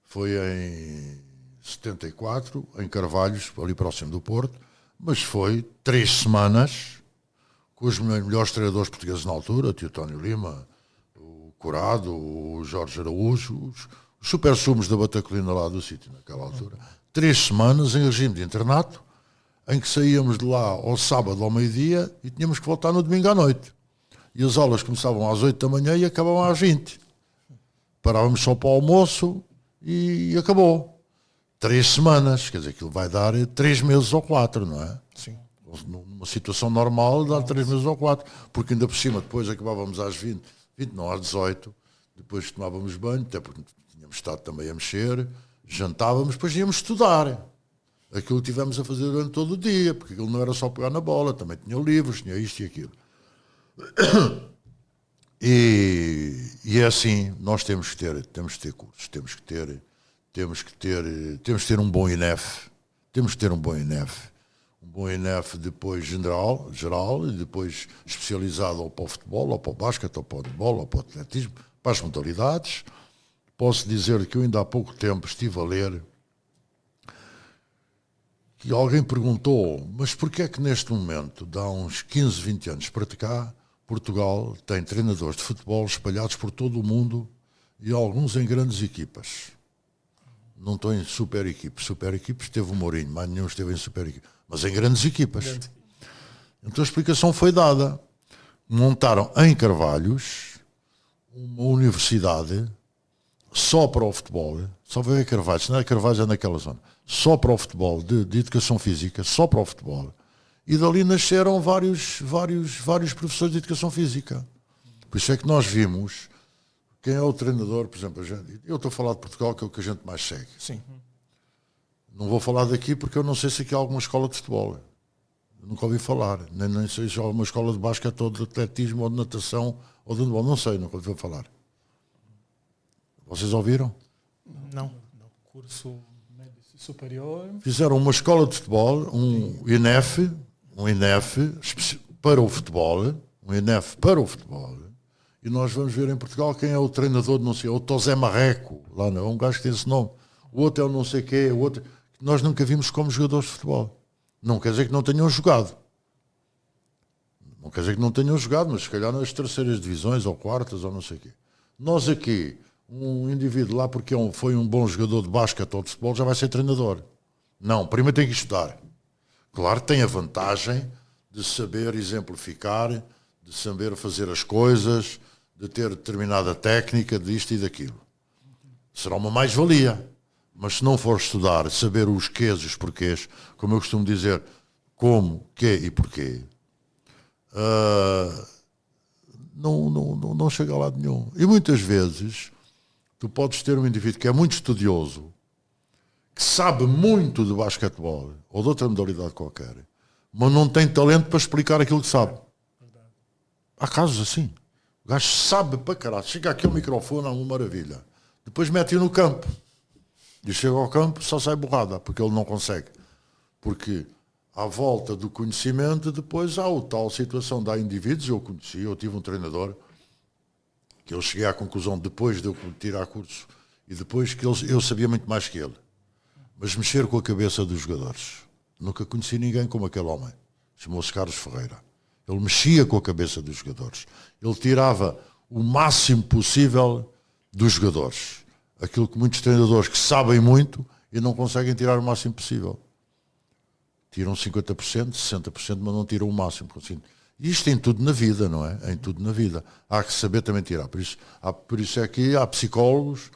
Foi em 74, em Carvalhos, ali próximo do Porto, mas foi 3 semanas com os melhores treinadores portugueses na altura, o Teotónio Lima, o Curado, o Jorge Araújo, os super sumos da Batacolina lá do sítio naquela altura. 3 semanas em regime de internato, em que saíamos de lá ao sábado ao meio-dia e tínhamos que voltar no domingo à noite. E as aulas começavam às 8 da manhã e acabavam às 20. Parávamos só para o almoço e acabou. 3 semanas, quer dizer, aquilo vai dar 3 meses ou 4, não é? Sim. Numa situação normal dá 3 meses ou 4, porque ainda por cima depois acabávamos às 20 não, às 18, depois tomávamos banho, até porque tínhamos estado também a mexer, jantávamos, depois íamos estudar. Aquilo que tivemos a fazer durante todo o dia, porque aquilo não era só pegar na bola, também tinha livros, tinha isto e aquilo. E é assim, nós temos que ter cursos, temos que ter temos que ter um bom INEF, temos que ter um bom INEF. Um bom INEF depois geral, e depois especializado ou para o futebol, ou para o basquete, ou para o handebol, ou para o atletismo, para as modalidades. Posso dizer que eu ainda há pouco tempo estive a ler que alguém perguntou, mas porquê é que neste momento, de há uns 15, 20 anos para cá, Portugal tem treinadores de futebol espalhados por todo o mundo e alguns em grandes equipas. Não estou em super equipes. Super equipes teve o Mourinho, mas nenhum esteve em super equipes. Mas em grandes equipas. Então a explicação foi dada. Montaram em Carvalhos uma universidade só para o futebol. Só veio a Carvalhos, não é Carvalhos, é naquela zona. Só para o futebol, de educação física, só para o futebol. E dali nasceram vários professores de educação física. Por isso é que nós vimos quem é o treinador, por exemplo, eu estou a falar de Portugal, que é o que a gente mais segue. Sim. Não vou falar daqui porque eu não sei se aqui há alguma escola de futebol. Eu nunca ouvi falar. Nem sei se há uma escola de basquete ou de atletismo ou de natação ou de handebol. Não sei, nunca ouvi falar. Vocês ouviram? Não. Curso médio superior. Fizeram uma escola de futebol, um INEF para o futebol, e nós vamos ver em Portugal quem é o treinador, não sei, o Tosé Marreco, lá não, é um gajo que tem esse nome. O outro é o não sei quê, o outro, que nós nunca vimos como jogadores de futebol. Não quer dizer que não tenham jogado. Mas se calhar nas terceiras divisões, ou quartas, ou não sei o quê. Nós aqui, um indivíduo lá porque foi um bom jogador de basquete ou de futebol, já vai ser treinador. Não, primeiro tem que estudar. Claro que tem a vantagem de saber exemplificar, de saber fazer as coisas, de ter determinada técnica disto e daquilo. Será uma mais-valia. Mas se não for estudar, saber os quês e os porquês, como eu costumo dizer, como, quê e porquê, não chega a lado nenhum. E muitas vezes tu podes ter um indivíduo que é muito estudioso, que sabe muito de basquetebol ou de outra modalidade qualquer, mas não tem talento para explicar aquilo que sabe. Há casos assim. O gajo sabe para caralho. Chega aqui ao microfone, é uma maravilha. Depois mete-o no campo. E chega ao campo, só sai borrada, porque ele não consegue. Porque à volta do conhecimento, depois há a tal situação de há indivíduos, eu tive um treinador, que eu cheguei à conclusão, depois de eu tirar curso, e depois que eu sabia muito mais que ele. Mas mexer com a cabeça dos jogadores. Nunca conheci ninguém como aquele homem. Chamou-se Carlos Ferreira. Ele mexia com a cabeça dos jogadores. Ele tirava o máximo possível dos jogadores. Aquilo que muitos treinadores que sabem muito e não conseguem tirar o máximo possível. Tiram 50%, 60%, mas não tiram o máximo. E isto em tudo na vida, não é? Em tudo na vida. Há que saber também tirar. Por isso é que há psicólogos,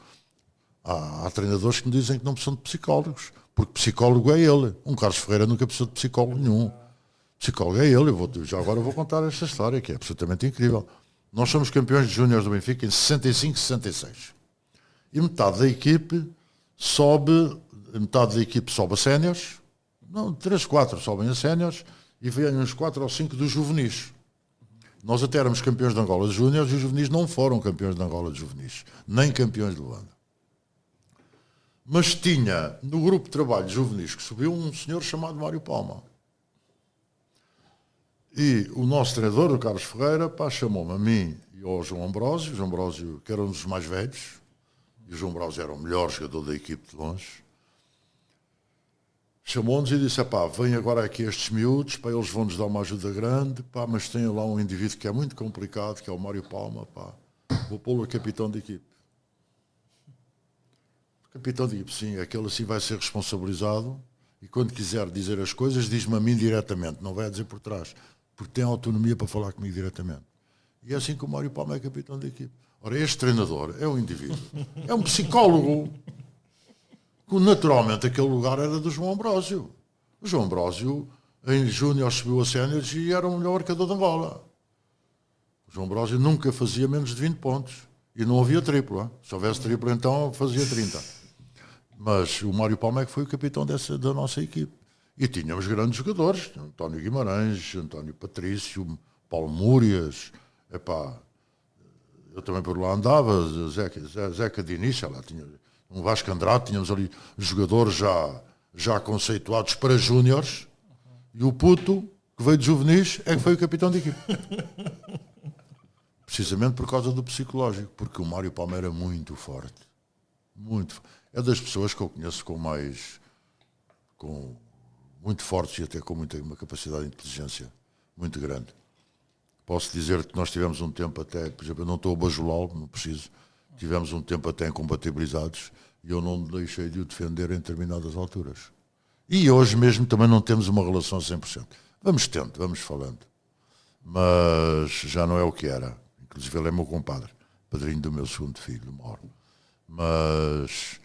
há treinadores que me dizem que não precisam de psicólogos. Porque psicólogo é ele. Um Carlos Ferreira nunca precisou de psicólogo nenhum. Psicólogo é ele. Já agora vou contar esta história, que é absolutamente incrível. Nós somos campeões de júniores do Benfica em 65 e 66. E metade da equipe sobe a séniores, não, 3, 4 sobem a séniores, e vêm uns 4 ou 5 dos juvenis. Nós até éramos campeões de Angola de júniores, e os juvenis não foram campeões de Angola de juvenis, nem campeões de Luanda. Mas tinha, no grupo de trabalho de juvenis, que subiu um senhor chamado Mário Palma. E o nosso treinador, o Carlos Ferreira, chamou-me a mim e ao João Ambrósio, que era um dos mais velhos, e o João Ambrósio era o melhor jogador da equipe de longe, chamou-nos e disse, vem agora aqui estes miúdos, eles vão-nos dar uma ajuda grande, mas tem lá um indivíduo que é muito complicado, que é o Mário Palma, vou pô-lo a capitão da equipe. Capitão de equipe, sim, aquele assim vai ser responsabilizado, e quando quiser dizer as coisas, diz-me a mim diretamente, não vai dizer por trás, porque tem autonomia para falar comigo diretamente. E é assim que o Mário Palma é capitão da equipe. Ora, este treinador é um indivíduo, é um psicólogo, que naturalmente aquele lugar era do João Ambrósio. O João Ambrósio, em júnior, subiu a séniores e era o melhor marcador de Angola. O João Ambrósio nunca fazia menos de 20 pontos. E não havia triplo. Hein? Se houvesse triplo, então fazia 30. Mas o Mário Palma é que foi o capitão da nossa equipe. E tínhamos grandes jogadores. António Guimarães, António Patrício, Paulo Múrias, eu também por lá andava, Zeca de início, lá tinha Um Vasco Andrade, tínhamos ali jogadores já conceituados para júniores, e o puto, que veio de juvenis, é que foi o capitão da equipe. Precisamente por causa do psicológico, porque o Mário Palmeira é muito forte. É das pessoas que eu conheço muito fortes e até com uma capacidade de inteligência muito grande. Posso dizer que nós tivemos um tempo até, por exemplo, eu não estou a bajulá-lo, não preciso, tivemos um tempo até incompatibilizados e eu não deixei de o defender em determinadas alturas. E hoje mesmo também não temos uma relação a 100%. Vamos tendo, vamos falando. Mas já não é o que era. Inclusive ele é meu compadre, padrinho do meu segundo filho, Mauro. Mas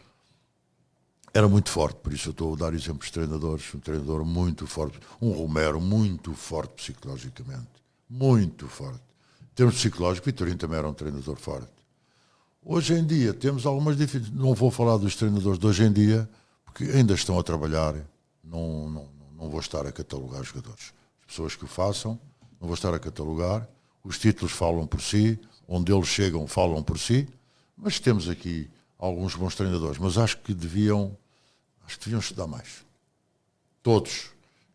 era muito forte, por isso eu estou a dar exemplos de treinadores, um treinador muito forte, um Romero muito forte psicologicamente, muito forte. Em termos psicológicos, Vitorino também era um treinador forte. Hoje em dia temos algumas dificuldades, não vou falar dos treinadores de hoje em dia, porque ainda estão a trabalhar, não vou estar a catalogar jogadores. As pessoas que o façam, não vou estar a catalogar, os títulos falam por si, onde eles chegam falam por si, mas temos aqui alguns bons treinadores, mas acho que deviam estudar mais. Todos.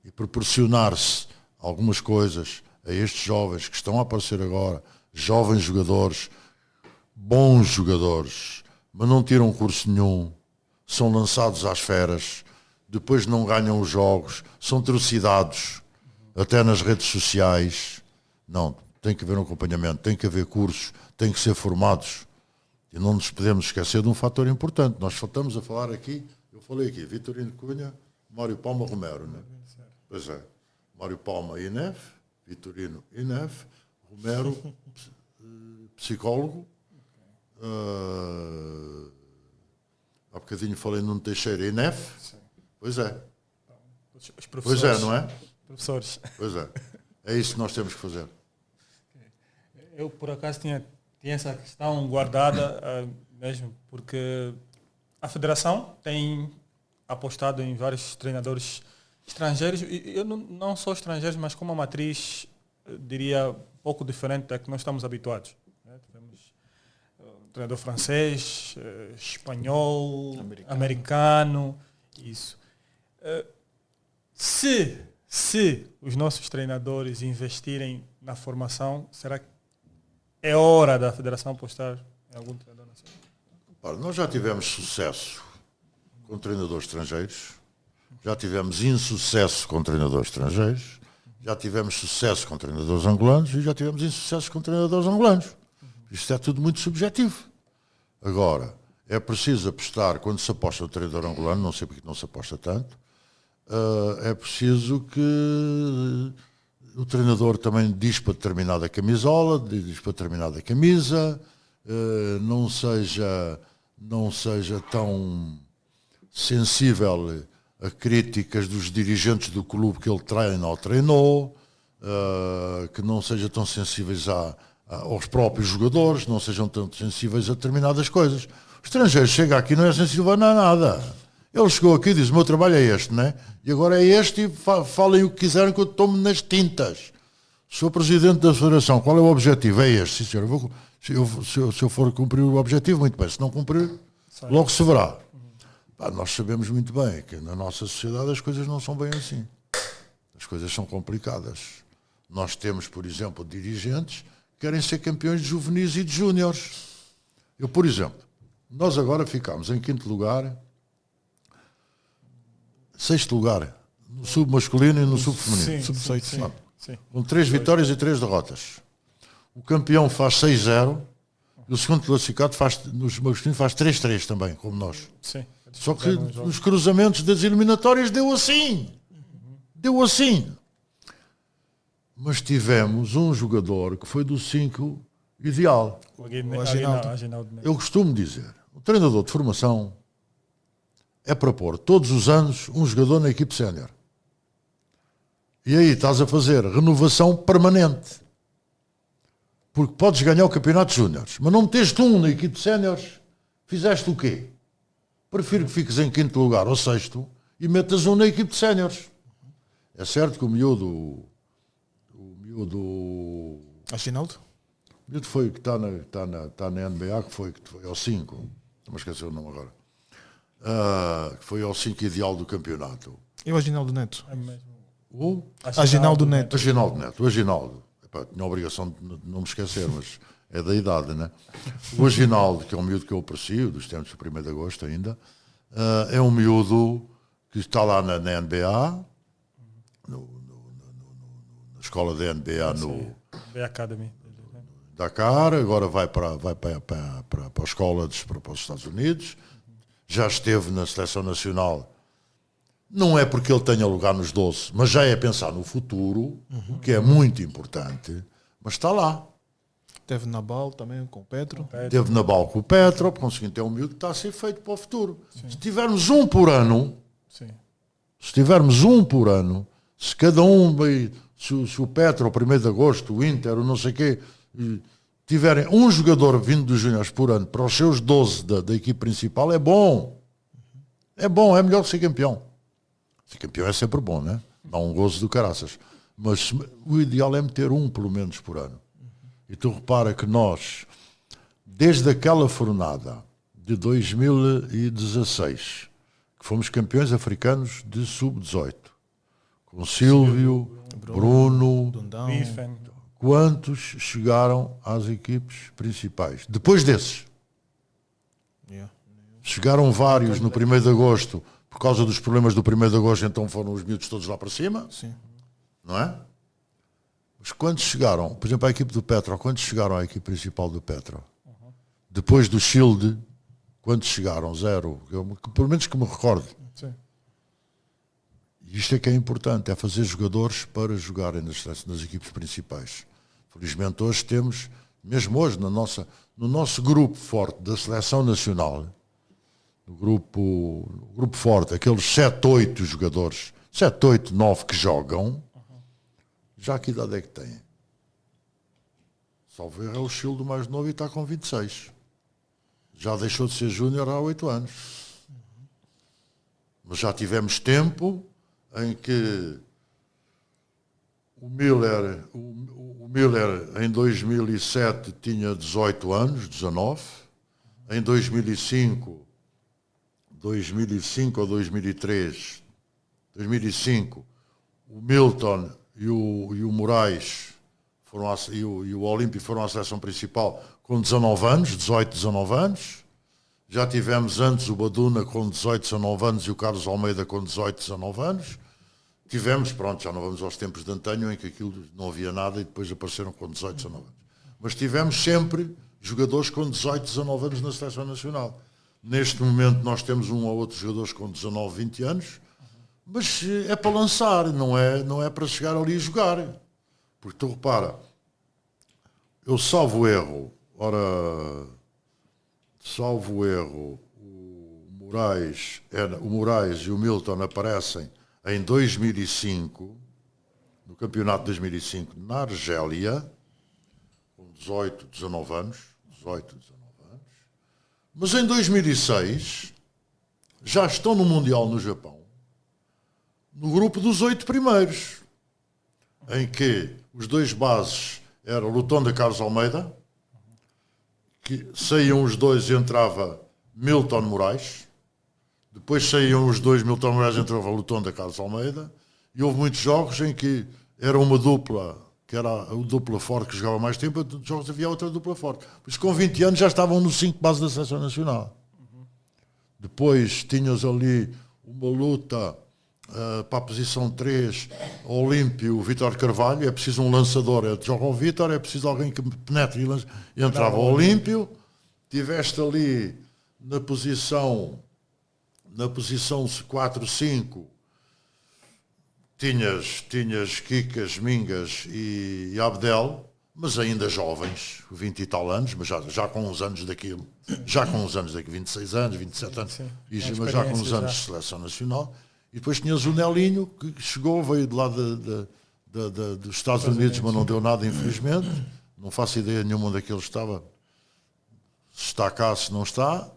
E proporcionar-se algumas coisas a estes jovens que estão a aparecer agora, jovens jogadores, bons jogadores, mas não tiram curso nenhum, são lançados às feras, depois não ganham os jogos, são trucidados, até nas redes sociais. Não, tem que haver um acompanhamento, tem que haver cursos, tem que ser formados. E não nos podemos esquecer de um fator importante. Nós estamos a falar aqui, eu falei aqui, Vitorino Cunha, Mário Palma, Romero, né? Pois é. Mário Palma, INEF, Vitorino, INEF, Romero, psicólogo. Há bocadinho falei Nuno Teixeira, INEF. Pois é. Os professores. Pois é, não é? Professores. Pois é. É isso que nós temos que fazer. Eu, por acaso, tinha essa questão guardada mesmo, porque a Federação tem apostado em vários treinadores estrangeiros, e eu não só estrangeiros, mas com uma matriz, eu diria, um pouco diferente da que nós estamos habituados. Né? Tivemos treinador francês, espanhol, americano, isso. Se os nossos treinadores investirem na formação, será que é hora da Federação apostar em algum treinador nacional? Nós já tivemos sucesso com treinadores estrangeiros, já tivemos insucesso com treinadores estrangeiros, já tivemos sucesso com treinadores angolanos e já tivemos insucesso com treinadores angolanos. Isto é tudo muito subjetivo. Agora, é preciso apostar, quando se aposta no treinador angolano, não sei porque não se aposta tanto, é preciso que o treinador também diz para determinada camisola, diz para determinada camisa, não seja tão sensível a críticas dos dirigentes do clube que ele treina ou treinou, que não seja tão sensíveis aos próprios jogadores, não sejam tão sensíveis a determinadas coisas. O estrangeiro chega aqui e não é sensível a nada. Ele chegou aqui e diz, o meu trabalho é este, né? E agora é este e falem o que quiserem que eu tomo nas tintas. Sou presidente da federação, qual é o objetivo? É este, sim senhor. Se eu for cumprir o objetivo, muito bem. Se não cumprir, logo se verá. Nós sabemos muito bem que na nossa sociedade as coisas não são bem assim. As coisas são complicadas. Nós temos, por exemplo, dirigentes que querem ser campeões de juvenis e de júniores. Eu, por exemplo, nós agora ficámos em 5º lugar, 6º lugar, no submasculino e no subfeminino. Sim. Com 3 vitórias e 3 derrotas. O campeão faz 6-0 e o segundo classificado nos masculinos faz 3-3 também, como nós. Sim. Só que nos cruzamentos das eliminatórias deu assim. Deu assim. Mas tivemos um jogador que foi do 5 ideal. O Aginaldo. Eu costumo dizer, o treinador de formação é para pôr todos os anos um jogador na equipe sénior. E aí estás a fazer renovação permanente. Porque podes ganhar o campeonato de júniores, mas não meteste um na equipe de séniores, fizeste o quê? Prefiro que fiques em 5º lugar ou 6º e metas um na equipe de séniores. É certo que o miúdo Aginaldo? O miúdo foi que está na NBA, que foi ao 5, não me esqueci o nome agora. que foi ao 5 ideal do campeonato. E o Aginaldo Neto? É mesmo. O Aginaldo Neto. Aginaldo Neto. O Aginaldo. Epá, tinha a obrigação de não me esquecer, mas é da idade, né? O Aginaldo, que é um miúdo que eu aprecio, dos tempos do 1º de agosto ainda, é um miúdo que está lá na NBA, na escola da NBA no The Academy. Dakar, agora vai para a escola para os Estados Unidos, já esteve na seleção nacional. Não é porque ele tenha lugar nos 12, mas já é pensar no futuro, o que é muito importante, mas está lá. Teve na BAL também com o Petro. Teve na BAL com o Petro, conseguindo ter um miúdo que está a ser feito para o futuro. Sim. Se tivermos um por ano, se cada um, se o Petro, o 1º de agosto, o Inter, o não sei o quê, tiverem um jogador vindo dos juniors por ano para os seus 12 da equipe principal, é bom. É bom, é melhor que ser campeão. Ser campeão é sempre bom, né? Dá um gozo do caraças. Mas o ideal é meter um, pelo menos, por ano. E tu repara que nós, desde aquela fornada de 2016, que fomos campeões africanos de sub-18, com Silvio, Bruno, Dundão. quantos chegaram às equipes principais? Depois desses. Yeah. Chegaram vários no 1º de agosto, por causa dos problemas do 1º de agosto, então foram os miúdos todos lá para cima. Sim. Não é? Mas quantos chegaram, por exemplo, a equipe do Petro, quantos chegaram à equipe principal do Petro? Depois do Shield, quantos chegaram? 0. Pelo menos que me recorde. Sim. E isto é que é importante, é fazer jogadores para jogarem nas equipes principais. Felizmente hoje temos, mesmo hoje, no nosso grupo forte da seleção nacional, no grupo forte, aqueles 7, 8 jogadores, 7, 8, 9 que jogam, já que idade é que têm? Salvo erro é o Childo mais novo e está com 26. Já deixou de ser júnior há 8 anos. Mas já tivemos tempo em que o Miller em 2007 tinha 18 anos, 19. Em 2005 ou 2003, o Milton e o Moraes e o Olímpio foram à seleção principal com 19 anos, 18, 19 anos. Já tivemos antes o Baduna com 18, 19 anos e o Carlos Almeida com 18, 19 anos. Tivemos, pronto, já não vamos aos tempos de antanho em que aquilo não havia nada e depois apareceram com 18, 19 anos. Mas tivemos sempre jogadores com 18, 19 anos na seleção nacional. Neste momento nós temos um ou outro jogadores com 19, 20 anos, mas é para lançar, não é para chegar ali e jogar. Porque tu repara, eu salvo erro, o Moraes e o Milton aparecem em 2005, no campeonato de 2005, na Argélia, com 18, 19 anos, mas em 2006 já estão no Mundial no Japão, no grupo dos 8 primeiros, em que os 2 bases eram Lutonda e Carlos Almeida, que saíam os 2 e entrava Milton Moraes, depois saíam os 2, Milton Moraes, entrava Lutonda e Carlos Almeida, e houve muitos jogos em que era uma dupla, que era a dupla forte que jogava mais tempo, outros jogos havia outra dupla forte. Por isso com 20 anos já estavam nos 5 bases da seleção nacional. Depois tinhas ali uma luta para a posição 3, Olímpio, Vítor Carvalho, é preciso um lançador, joga o Vítor, é preciso alguém que penetre e entrava o Olímpio. Tiveste ali na posição 4, 5, tinhas Kikas, Mingas e Abdel, mas ainda jovens, 20 e tal anos, mas já com uns anos daquilo, 26 anos, 27 anos, Sim, mas já com uns anos de seleção nacional. E depois tinhas o Nelinho, que chegou, veio de lá dos Estados Unidos, mas não deu nada, infelizmente. Não faço ideia nenhuma onde é que ele estava. Se está cá, se não está.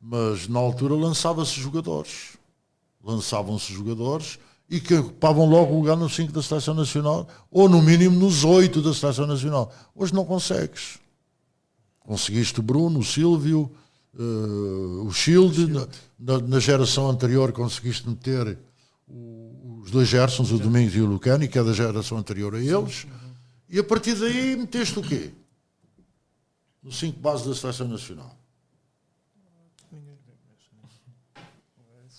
Mas na altura lançavam-se jogadores e que ocupavam logo o lugar no 5 da Seleção Nacional, ou no mínimo nos 8 da Seleção Nacional. Hoje não consegues. Conseguiste o Bruno, o Silvio, o Shield. Na geração anterior conseguiste meter os dois Gersons, o Domingos e o Lucani, que é da geração anterior a eles. E a partir daí meteste o quê? No 5 bases da Seleção Nacional.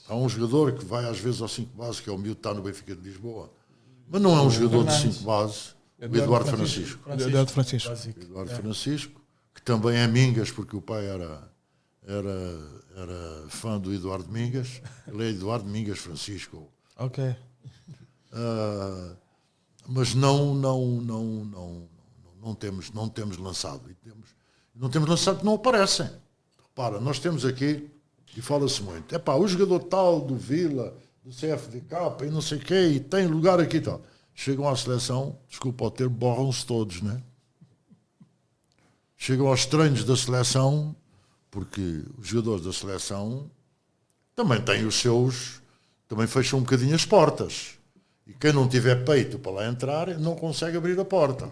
Há um jogador que vai às vezes ao 5 bases, que é o miúdo que está no Benfica de Lisboa. Mas não é um jogador de 5 bases. O Eduardo Francisco. Eduardo Francisco. Eduardo Francisco, que também é Mingas, porque o pai era fã do Eduardo Mingas. Ele é Eduardo Mingas Francisco. Ok. Mas não temos lançado. Não temos lançado porque não aparecem. Repara, nós temos aqui, e fala-se muito, o jogador tal do Vila, do CFDK e não sei o quê, e tem lugar aqui e tal. Chegam à seleção, desculpa o termo, borram-se todos, né? Chegam aos treinos da seleção, porque os jogadores da seleção também têm os seus, também fecham um bocadinho as portas. E quem não tiver peito para lá entrar, não consegue abrir a porta.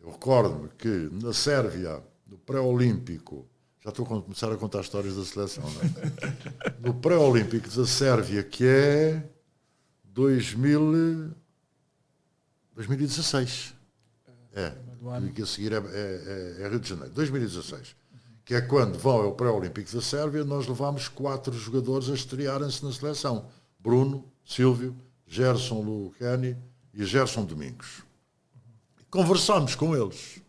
Eu recordo-me que na Sérvia, no pré-olímpico, já estou a começar a contar histórias da seleção, não é? No pré-olímpico da Sérvia, que é 2016. E que a seguir é Rio de Janeiro. 2016. Que é quando vão ao pré-olímpico da Sérvia, nós levámos 4 jogadores a estrearem-se na seleção. Bruno, Silvio, Gerson Lucani e Gerson Domingos. Conversámos com eles.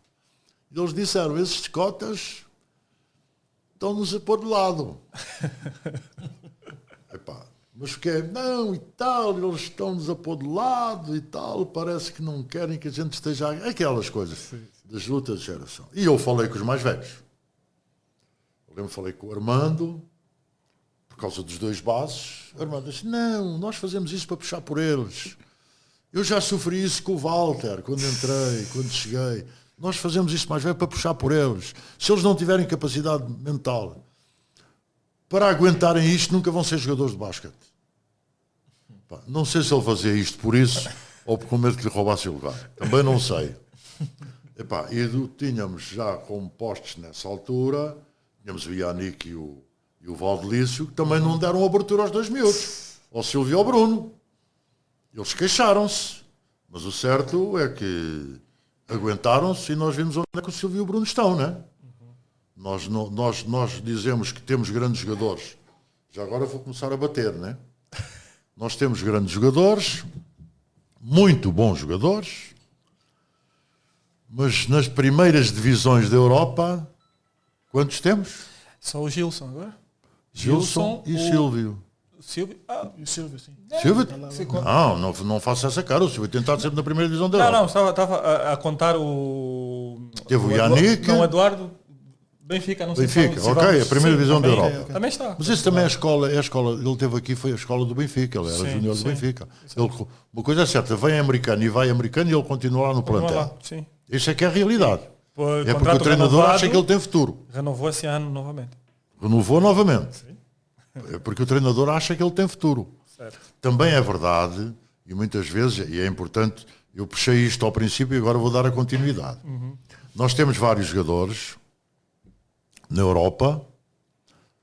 E eles disseram, esses cotas estão-nos a pôr de lado. Mas o que é? Não, e tal, eles estão-nos a pôr de lado e tal, parece que não querem que a gente esteja... Aquelas coisas das lutas de geração. E eu falei com os mais velhos. Eu falei com o Armando, por causa dos 2 bases. O Armando disse, não, nós fazemos isso para puxar por eles. Eu já sofri isso com o Walter, quando entrei, quando cheguei. Nós fazemos isso mais velho para puxar por eles. Se eles não tiverem capacidade mental para aguentarem isto, nunca vão ser jogadores de basquete. Não sei se ele fazia isto por isso ou por com medo que lhe roubasse o lugar. Também não sei. E tínhamos já como postos nessa altura, tínhamos o Yannick e o Valdelício, que também não deram abertura aos 2 miúdos, ao Silvio e ao Bruno. Eles queixaram-se. Mas o certo é que aguentaram-se e nós vimos onde é que o Silvio e o Bruno estão, não é? Nós dizemos que temos grandes jogadores. Já agora vou começar a bater, né? Nós temos grandes jogadores, muito bons jogadores, mas nas primeiras divisões da Europa, quantos temos? Só o Gilson agora? Gilson e Silvio. Silvio? E o Silvio, sim. Silvio? Não faça essa cara. O Silvio tem estado sempre na primeira divisão da Europa. Não, estava a contar o... Teve o Yannick. Não, o Eduardo... Benfica, não sei Benfica, se ok, a primeira divisão da Europa. Okay. Também está. Mas isso também é a escola, ele teve aqui, foi a escola do Benfica, ele era júnior do Benfica. Uma coisa é certa, vem americano e vai americano e ele continua lá no plantel. Isso é que é a realidade. É porque o treinador acha que ele tem futuro. Renovou esse ano novamente. Renovou novamente. Sim. É porque o treinador acha que ele tem futuro. Certo. Também é verdade, e muitas vezes, e é importante, eu puxei isto ao princípio e agora vou dar a continuidade. Nós temos vários jogadores na Europa,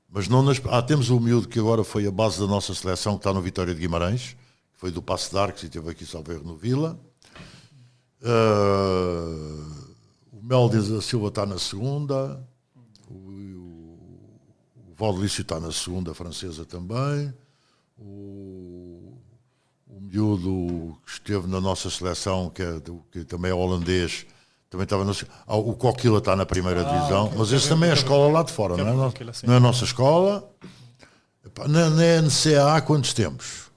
mas não temos o miúdo que agora foi a base da nossa seleção, que está no Vitória de Guimarães, que foi do Passo de Arcos e esteve aqui, salvo erro, no Vila. O Meldes da Silva está na segunda, o Valdelício está na segunda francesa também, o miúdo que esteve na nossa seleção, que também é holandês, também estava o Coquila está na primeira divisão, mas esse também é a escola lá de fora, não é? Não é a nossa escola. Na NCAA quantos temos?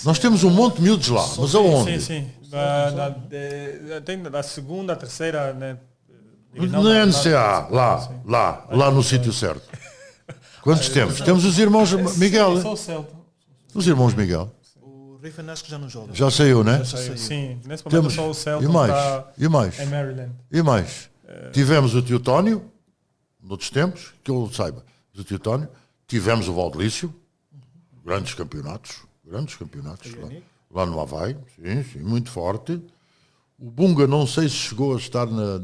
Nós temos um monte de miúdos lá, mas aonde? Sim. Tem na segunda, terceira, né? Na NCAA, lá no sítio certo. Quantos temos? Temos os irmãos Miguel. Só o Celta. Os irmãos Miguel. Rifanesco já não joga. Já saiu, né? Sim, nesse momento só o Celta e mais? Em Maryland. E mais? Tivemos o Teotónio, noutros tempos, que eu saiba, o Teotónio. Tivemos o Valdelício, grandes campeonatos lá no Havaí, sim, muito forte. O Bunga, não sei se chegou a estar na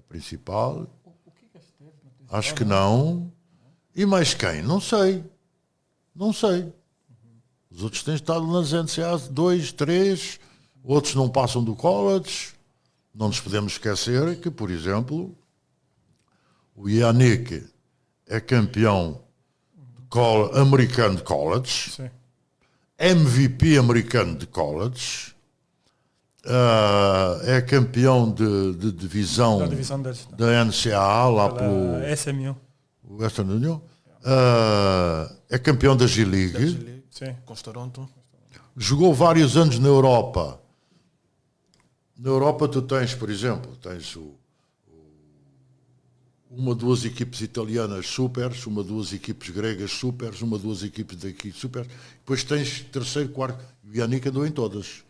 principal. Acho que não. E mais quem? Não sei. Não sei. Os outros têm estado nas NCA 2, 3, outros não passam do college. Não nos podemos esquecer que, por exemplo, o Yannick é campeão americano de college, Sim. MVP americano de college, é campeão de divisão Da divisão deles. da NCAA lá pelo SMU. Western Union, é campeão da G-League, Sim. Com os Toronto. jogou vários anos na Europa. Na Europa tu tens, por exemplo, tens duas equipes italianas supers, duas equipes gregas supers, duas equipes daqui supers, depois tens terceiro, quarto, o Yannick andou em todas.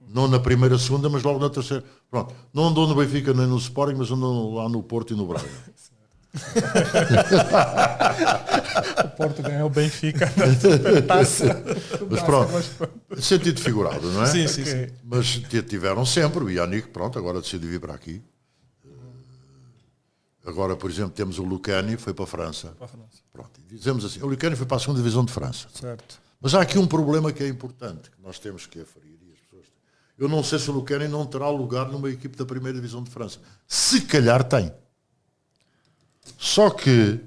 Não na primeira, segunda, mas logo na terceira. Pronto. Não andou no Benfica nem no Sporting, mas andou lá no Porto e no Braga. O Porto ganhou o Benfica na Supertaça. Mas pronto, sentido figurado, não é? Sim, sim, sim. Mas tiveram sempre, o Yannick, pronto, agora decidiu vir para aqui. Agora, por exemplo, temos o Lucani, foi para a França. Pronto, e dizemos assim, o Lucani foi para a segunda divisão de França. Certo. Mas há aqui um problema que é importante, que nós temos que aferir. E as pessoas têm. Eu não sei se o Lucani não terá lugar numa equipe da primeira divisão de França. Se calhar tem. Só que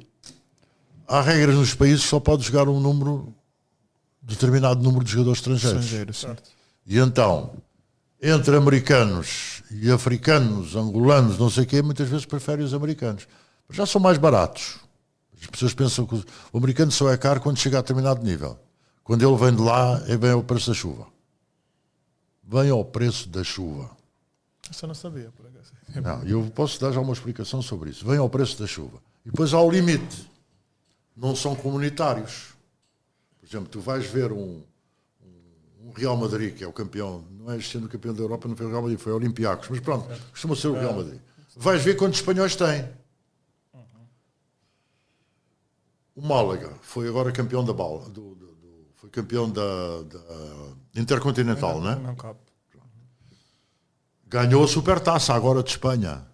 há regras nos países que só pode jogar determinado número de jogadores estrangeiros. Certo. E então, entre americanos e africanos, angolanos, não sei o quê, muitas vezes preferem os americanos. Mas já são mais baratos. As pessoas pensam que o americano só é caro quando chega a determinado nível. Quando ele vem de lá, vem ao preço da chuva. Vem ao preço da chuva. Isso eu não sabia, por acaso. Não, eu posso dar já uma explicação sobre isso. Vem ao preço da chuva. E depois há o limite. Não são comunitários. Por exemplo, tu vais ver um Real Madrid, que é o campeão, não é sendo campeão da Europa, não foi o Real Madrid, foi o Olympiacos, mas pronto, costuma ser o Real Madrid. Vais ver quantos espanhóis tem. O Málaga foi agora campeão da bola, foi campeão da Intercontinental, não é? Não cabe. Ganhou a Supertaça agora de Espanha,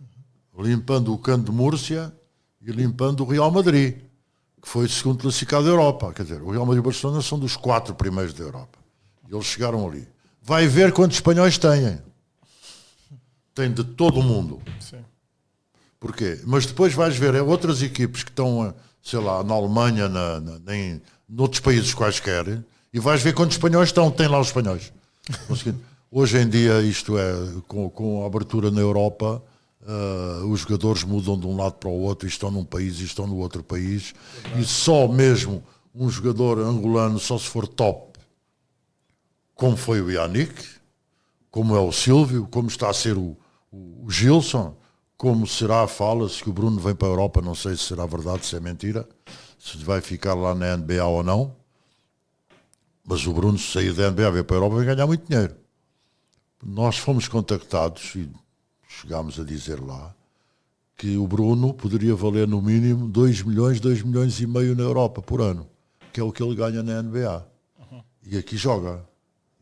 limpando o Canto de Múrcia e limpando o Real Madrid, que foi o segundo classificado da Europa. Quer dizer, o Real Madrid e o Barcelona são dos 4 primeiros da Europa. E eles chegaram ali. Vai ver quantos espanhóis têm. Tem de todo o mundo. Sim. Porquê? Mas depois vais ver outras equipes que estão, sei lá, na Alemanha, noutros países quaisquer, e vais ver quantos espanhóis estão. Tem lá os espanhóis. Hoje em dia, isto é, com a abertura na Europa, os jogadores mudam de um lado para o outro, e estão num país e estão no outro país. E só mesmo um jogador angolano, só se for top, como foi o Yannick, como é o Silvio, como está a ser o Gilson, como será, fala-se que o Bruno vem para a Europa, não sei se será verdade, se é mentira, se vai ficar lá na NBA ou não, mas o Bruno, se sair da NBA e vir para a Europa, vai ganhar muito dinheiro. Nós fomos contactados e chegámos a dizer lá que o Bruno poderia valer no mínimo 2 milhões e meio na Europa por ano, que é o que ele ganha na NBA. E aqui joga.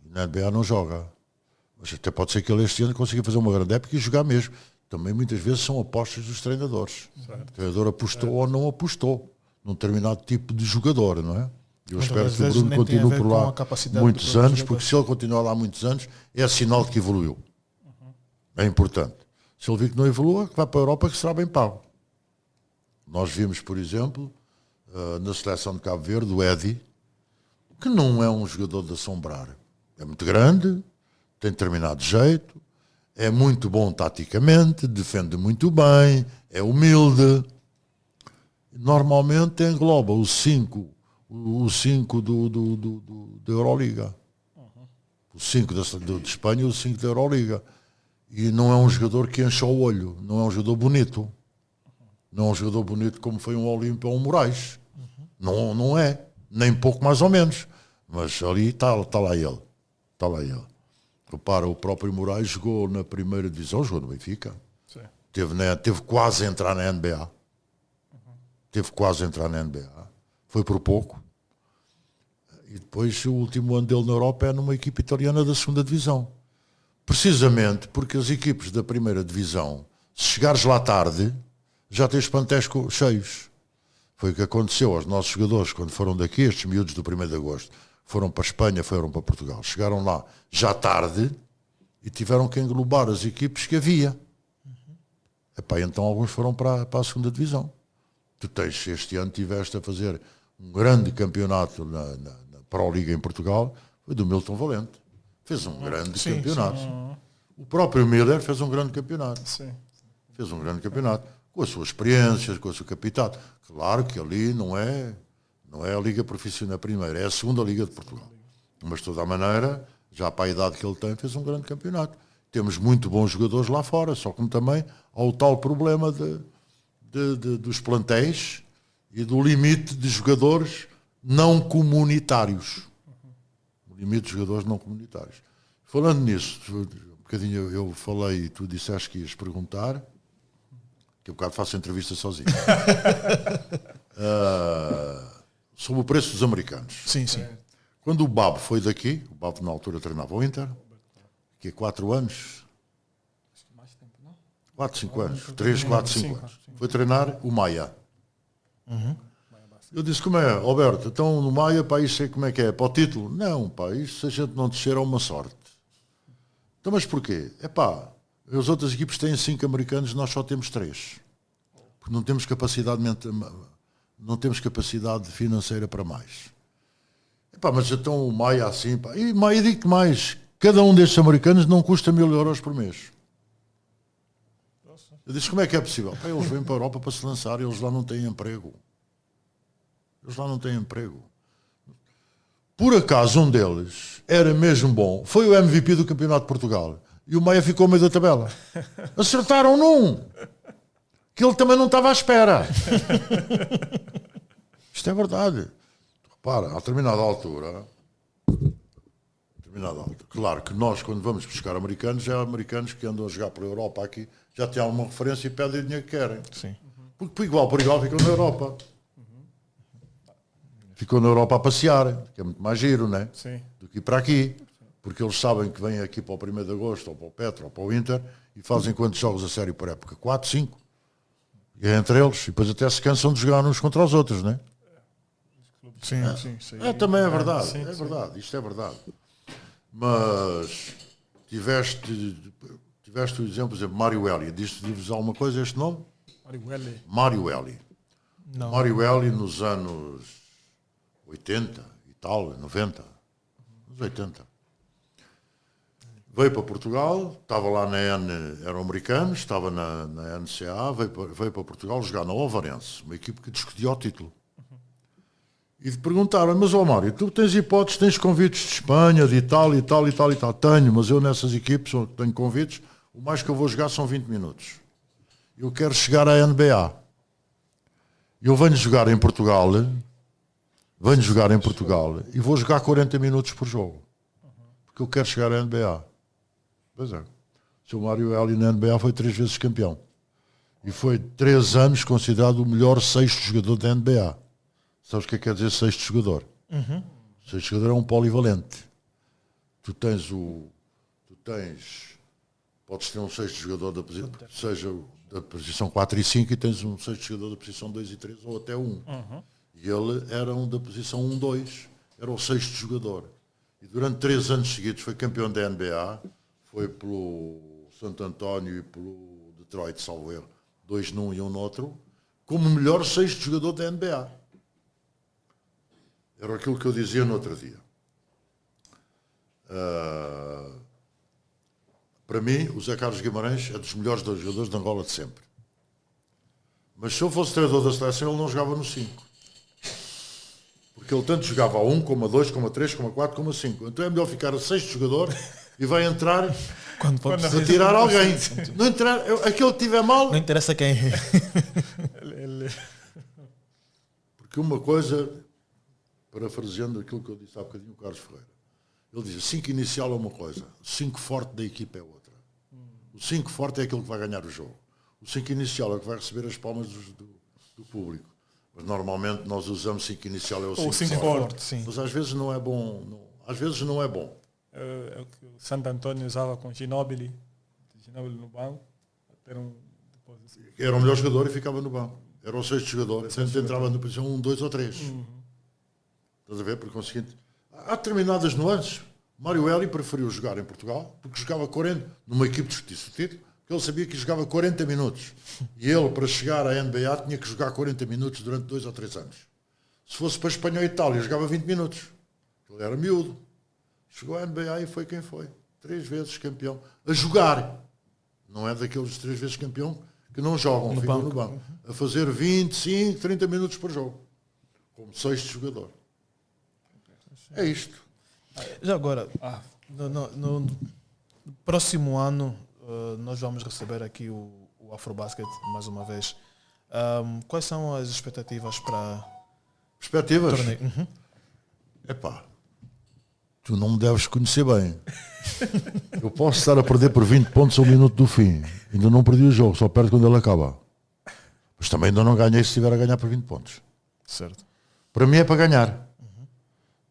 Na NBA não joga. Mas até pode ser que ele este ano consiga fazer uma grande época e jogar mesmo. Também muitas vezes são apostas dos treinadores. Certo. O treinador apostou ou não apostou num determinado tipo de jogador, não é? Eu espero que o Bruno continue por lá muitos anos, porque se ele continuar lá muitos anos, é sinal de que evoluiu. É importante. Se ele vir que não evolua, que vai para a Europa, que será bem pago. Nós vimos, por exemplo, na seleção de Cabo Verde, o Eddie, que não é um jogador de assombrar. É muito grande, tem determinado jeito, é muito bom taticamente, defende muito bem, é humilde. Normalmente engloba os 5 da Euroliga. Os 5 de Espanha e os 5 da Euroliga. E não é um jogador que enche o olho, não é um jogador bonito. Não é um jogador bonito como foi um Olímpio ou um Moraes. Não é, nem pouco mais ou menos. Mas ali está lá ele. Está lá ele. Repara, o próprio Moraes jogou na primeira divisão, jogou no Benfica. Teve quase a entrar na NBA. Teve quase a entrar na NBA. Foi por pouco. E depois o último ano dele na Europa é numa equipe italiana da segunda divisão. Precisamente porque as equipes da primeira divisão, se chegares lá tarde, já tens plantéis cheios. Foi o que aconteceu aos nossos jogadores quando foram daqui, estes miúdos do 1º de agosto, foram para a Espanha, foram para Portugal. Chegaram lá já tarde e tiveram que englobar as equipes que havia. Epá, então alguns foram para a 2ª divisão. Tu tens, este ano tiveste a fazer um grande campeonato na Pro-Liga em Portugal, foi do Milton Valente. Fez um grande campeonato. Sim. O próprio Miller fez um grande campeonato. Sim. Fez um grande campeonato. Com as suas experiências, com a sua capital. Claro que ali não é a Liga Profissional primeira, é a 2ª Liga de Portugal. Mas de toda a maneira, já para a idade que ele tem, fez um grande campeonato. Temos muito bons jogadores lá fora, só como também há o tal problema dos plantéis e do limite de jogadores não comunitários. O limite de jogadores não comunitários. Falando nisso, um bocadinho eu falei e tu disseste que ias perguntar, que eu bocado faço entrevista sozinho. Sobre o preço dos americanos. Sim, sim. Quando o Babo foi daqui, o Babo na altura treinava o Inter, que é 4 anos. Mais tempo, não? 4, 5 anos. 3, 4, 5 anos. Foi treinar o Maia. Eu disse, como é, Alberto? Então no Maia, pá, isso sei como é que é. Para o título? Não, pá, isso se a gente não descer é uma sorte. Então, mas porquê? É pá, as outras equipes têm 5 americanos, nós só temos 3. Porque não temos capacidade financeira para mais. É pá, mas então o Maia assim, pá. E Maia, digo-te mais, cada um destes americanos não custa 1.000 euros por mês. Eu disse, como é que é possível? Pá, eles vêm para a Europa para se lançar, eles lá não têm emprego. Eles lá não têm emprego. Por acaso, um deles era mesmo bom. Foi o MVP do Campeonato de Portugal. E o Maia ficou ao meio da tabela. Acertaram num. Que ele também não estava à espera. Isto é verdade. Repara, a determinada altura... Claro que nós, quando vamos buscar americanos, já há americanos que andam a jogar pela Europa aqui, já têm alguma referência e pedem o dinheiro que querem. Sim. Porque por igual ficam na Europa. Ficou na Europa a passear, que é muito mais giro, né? Sim. Do que ir para aqui. Porque eles sabem que vêm aqui para o 1º de agosto, ou para o Petro, ou para o Inter, e fazem quantos jogos a sério por época? 4, 5. E é entre eles. E depois até se cansam de jogar uns contra os outros, né? Sim, sim, sim. Também é verdade. Sim, é sim. verdade. Isto é verdade. Mas tiveste o exemplo, por exemplo, Mário Eli. Diz-vos alguma coisa este nome? Mário Eli. Não. Mário Eli nos anos 80 e tal, 90. Nos 80. Veio para Portugal, estava lá na eram americanos, estava na NCA, veio para Portugal jogar na Ovarense, uma equipe que discutia o título. E perguntaram, mas Mário, tu tens hipóteses, tens convites de Espanha, de Itália e tal e tal e tal. Tenho, mas eu nessas equipes tenho convites, o mais que eu vou jogar são 20 minutos. Eu quero chegar à NBA. Eu venho jogar em Portugal e vou jogar 40 minutos por jogo. Porque eu quero chegar à NBA. Pois é. O seu Mário Eli na NBA foi 3 vezes campeão. E foi 3 anos considerado o melhor 6º jogador da NBA. Sabes o que quer dizer 6º jogador? 6º jogador é um polivalente. Podes ter um 6º jogador seja da posição 4 e 5 e tens um 6º jogador da posição 2 e 3 ou até 1. E ele era um da posição 1, 2. Era o 6º jogador. E durante 3 anos seguidos foi campeão da NBA. Foi pelo Santo António e pelo Detroit, salvo erro. 2 num e 1 no outro. Como o melhor 6º jogador da NBA. Era aquilo que eu dizia no outro dia. Para mim, o Zé Carlos Guimarães é dos melhores jogadores de Angola de sempre. Mas se eu fosse treinador da seleção, ele não jogava no 5. Porque ele tanto jogava a 1, como a 2, como a 3, como a 4, como a 5. Então é melhor ficar a 6º jogador e vai entrar para tirar alguém. Não entrar, aquele que tiver mal... Não interessa quem. Porque uma coisa, parafraseando aquilo que eu disse há bocadinho, o Carlos Ferreira, ele diz, o 5 inicial é uma coisa, o 5 forte da equipa é outra. O 5 forte é aquele que vai ganhar o jogo. O 5 inicial é o que vai receber as palmas do público. Mas normalmente nós usamos 5 inicial é o 5 forte. Sim. Mas às vezes não é bom. Às vezes não é bom. É o que o Santo António usava com Ginóbili no banco. Era o melhor jogador e ficava no banco. Era o sexto jogador. Sempre entrava na posição 1, 2 ou 3. Estás a ver? Por conseguinte, há determinadas nuances. Mário Hélio preferiu jogar em Portugal porque jogava 40, numa equipe discutida, porque ele sabia que jogava 40 minutos. E ele, para chegar à NBA, tinha que jogar 40 minutos durante 2 ou 3 anos. Se fosse para a Espanha ou Itália, jogava 20 minutos. Ele era miúdo. Chegou à NBA e foi quem foi. 3 vezes campeão. A jogar. Não é daqueles 3 vezes campeão que não jogam, ficam no banco. A fazer 25, 30 minutos por jogo. Como sexto jogador. É isto. Já agora, no próximo ano, nós vamos receber aqui o Afrobasket mais uma vez. Quais são as expectativas para Perspectivas? o torneio? Epá, tu não me deves conhecer bem. Eu posso estar a perder por 20 pontos ao minuto do fim. Ainda não perdi o jogo, só perdo quando ele acaba. Mas também ainda não ganhei se estiver a ganhar por 20 pontos. Certo. Para mim é para ganhar.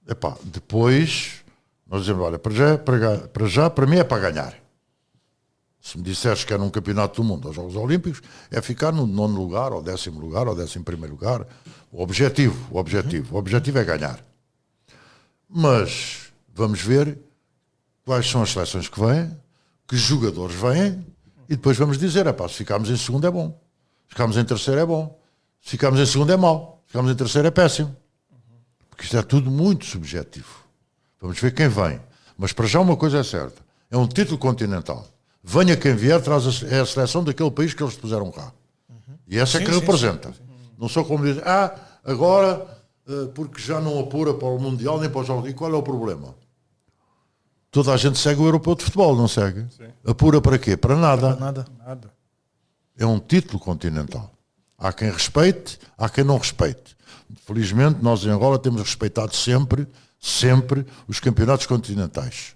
Epá, depois, nós dizemos, olha, para mim é para ganhar. Se me disseres que é num campeonato do mundo, aos Jogos Olímpicos, é ficar no 9º lugar, ou 10º lugar, ou 11º lugar. O objetivo é ganhar. Mas vamos ver quais são as seleções que vêm, que jogadores vêm, e depois vamos dizer, se ficarmos em segundo é bom, se ficarmos em terceiro é bom, se ficarmos em segundo é mau, se ficarmos em terceiro é péssimo. Porque isto é tudo muito subjetivo. Vamos ver quem vem. Mas para já uma coisa é certa, é um título continental. Venha quem vier, é a seleção daquele país que eles puseram cá. E essa é que representa. Não sou como dizer, agora, porque já não apura para o Mundial nem para os Jogos. E qual é o problema? Toda a gente segue o Europeu de Futebol, não segue? Sim. Apura para quê? Para nada. Nada. É um título continental. Há quem respeite, há quem não respeite. Felizmente, nós em Angola temos respeitado sempre os campeonatos continentais.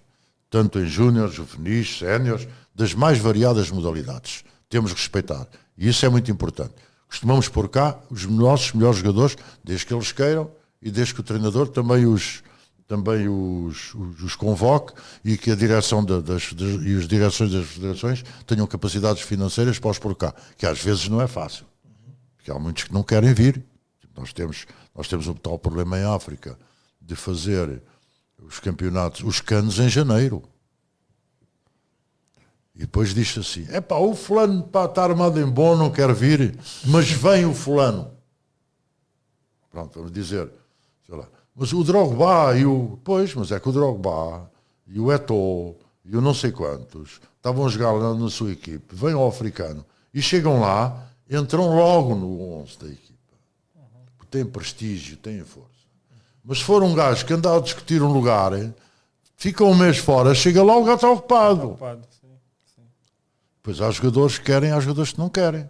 Tanto em júniores, juvenis, séniores, das mais variadas modalidades. Temos que respeitar. E isso é muito importante. Costumamos pôr cá os nossos melhores jogadores, desde que eles queiram e desde que o treinador também os convoque e que a direção e as direções das federações tenham capacidades financeiras para os pôr cá. Que às vezes não é fácil. Porque há muitos que não querem vir. Nós temos um tal problema em África de fazer os campeonatos, os canos em janeiro. E depois diz assim, o fulano está armado em bom, não quer vir, mas vem o fulano. Pronto, vamos dizer, sei lá, mas o Drogba e o... Pois, mas é que o Drogba e o Eto'o e o não sei quantos estavam a jogar lá na sua equipe, vêm ao africano e chegam lá, entram logo no 11 da equipa. Têm prestígio, têm força. Mas se for um gajo que anda a discutir um lugar, fica um mês fora, chega lá, o gajo está ocupado. Sim. Pois há jogadores que querem, há jogadores que não querem.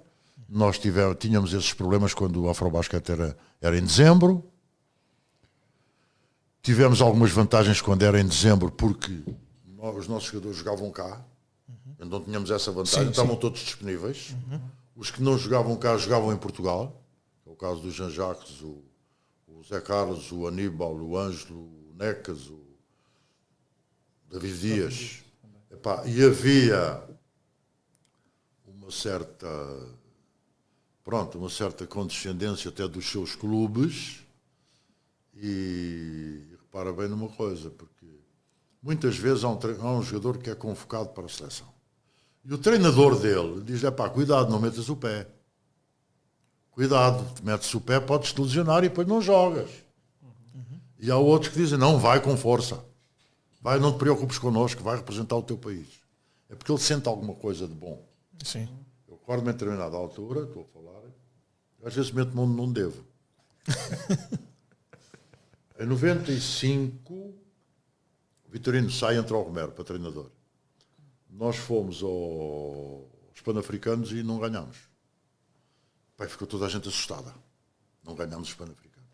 Nós tínhamos esses problemas quando o Afrobasket era em dezembro. Tivemos algumas vantagens quando era em dezembro, porque os nossos jogadores jogavam cá. Então tínhamos essa vantagem, estavam todos disponíveis. Os que não jogavam cá jogavam em Portugal. É o caso do Jean Jacques, o Zé Carlos, o Aníbal, o Ângelo, o Necas, o David Dias. E havia uma certa condescendência até dos seus clubes. E repara bem numa coisa, porque muitas vezes há um jogador que é convocado para a seleção. E o treinador dele diz, cuidado, não metas o pé. Cuidado, metes o pé, podes-te lesionar e depois não jogas. E há outros que dizem, não, vai com força. Vai, não te preocupes connosco, vai representar o teu país. É porque ele sente alguma coisa de bom. Sim. Eu recordo-me em determinada altura, estou a falar, às vezes meto-me onde não devo. Em 95, o Vitorino sai e entra ao Romero para treinador. Nós fomos aos Pan-Africanos e não ganhámos. Ficou toda a gente assustada. Não ganhámos os Pan-Africanos.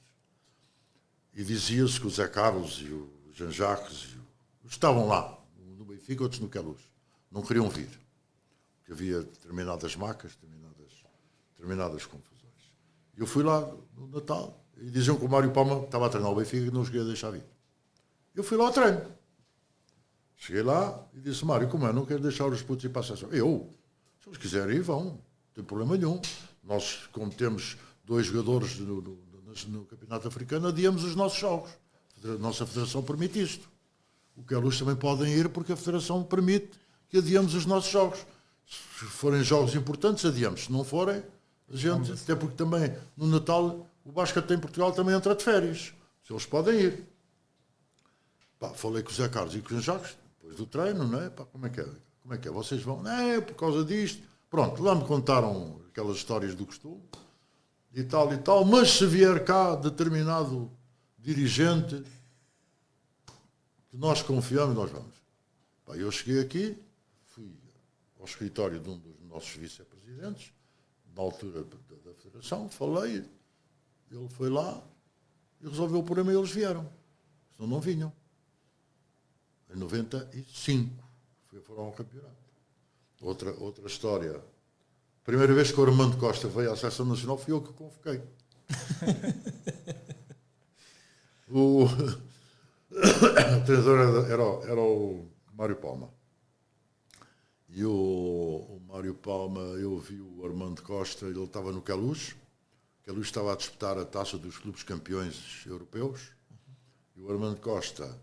E dizia-se que o Zé Carlos e o Jean Jacques estavam lá, no Benfica, outros no Queluz. Não queriam vir. Porque havia determinadas macas, determinadas confusões. Eu fui lá no Natal e diziam que o Mário Palma estava a treinar o Benfica e não os queria deixar vir. Eu fui lá ao treino. Cheguei lá e disse, Mário, como é? Não quero deixar os putos ir para a seleção. Se eles quiserem ir, vão. Não tem problema nenhum. Nós, como temos 2 jogadores no Campeonato Africano, adiamos os nossos jogos. A nossa Federação permite isto. O Queluz também podem ir porque a Federação permite que adiamos os nossos jogos. Se forem jogos importantes, adiamos. Se não forem, a gente, até porque também no Natal o basquete em Portugal também entra de férias. Se eles podem ir. Pá, falei com o Zé Carlos e com o Jacques, depois do treino, não é? Pá, como é que é? Como é que é? Vocês vão? Não é por causa disto. Pronto, lá me contaram aquelas histórias do costume e tal, mas se vier cá determinado dirigente que nós confiamos, nós vamos. Pá, eu cheguei aqui, fui ao escritório de um dos nossos vice-presidentes, na altura da Federação, falei, ele foi lá e resolveu o problema e eles vieram. Senão não vinham. Em 95 foram ao campeonato. Outra história. Primeira vez que o Armando Costa veio à Seleção Nacional fui eu que o convoquei. O treinador era o Mário Palma. E o Mário Palma, eu vi o Armando Costa, ele estava no Queluz. O Queluz estava a disputar a taça dos clubes campeões europeus. E o Armando Costa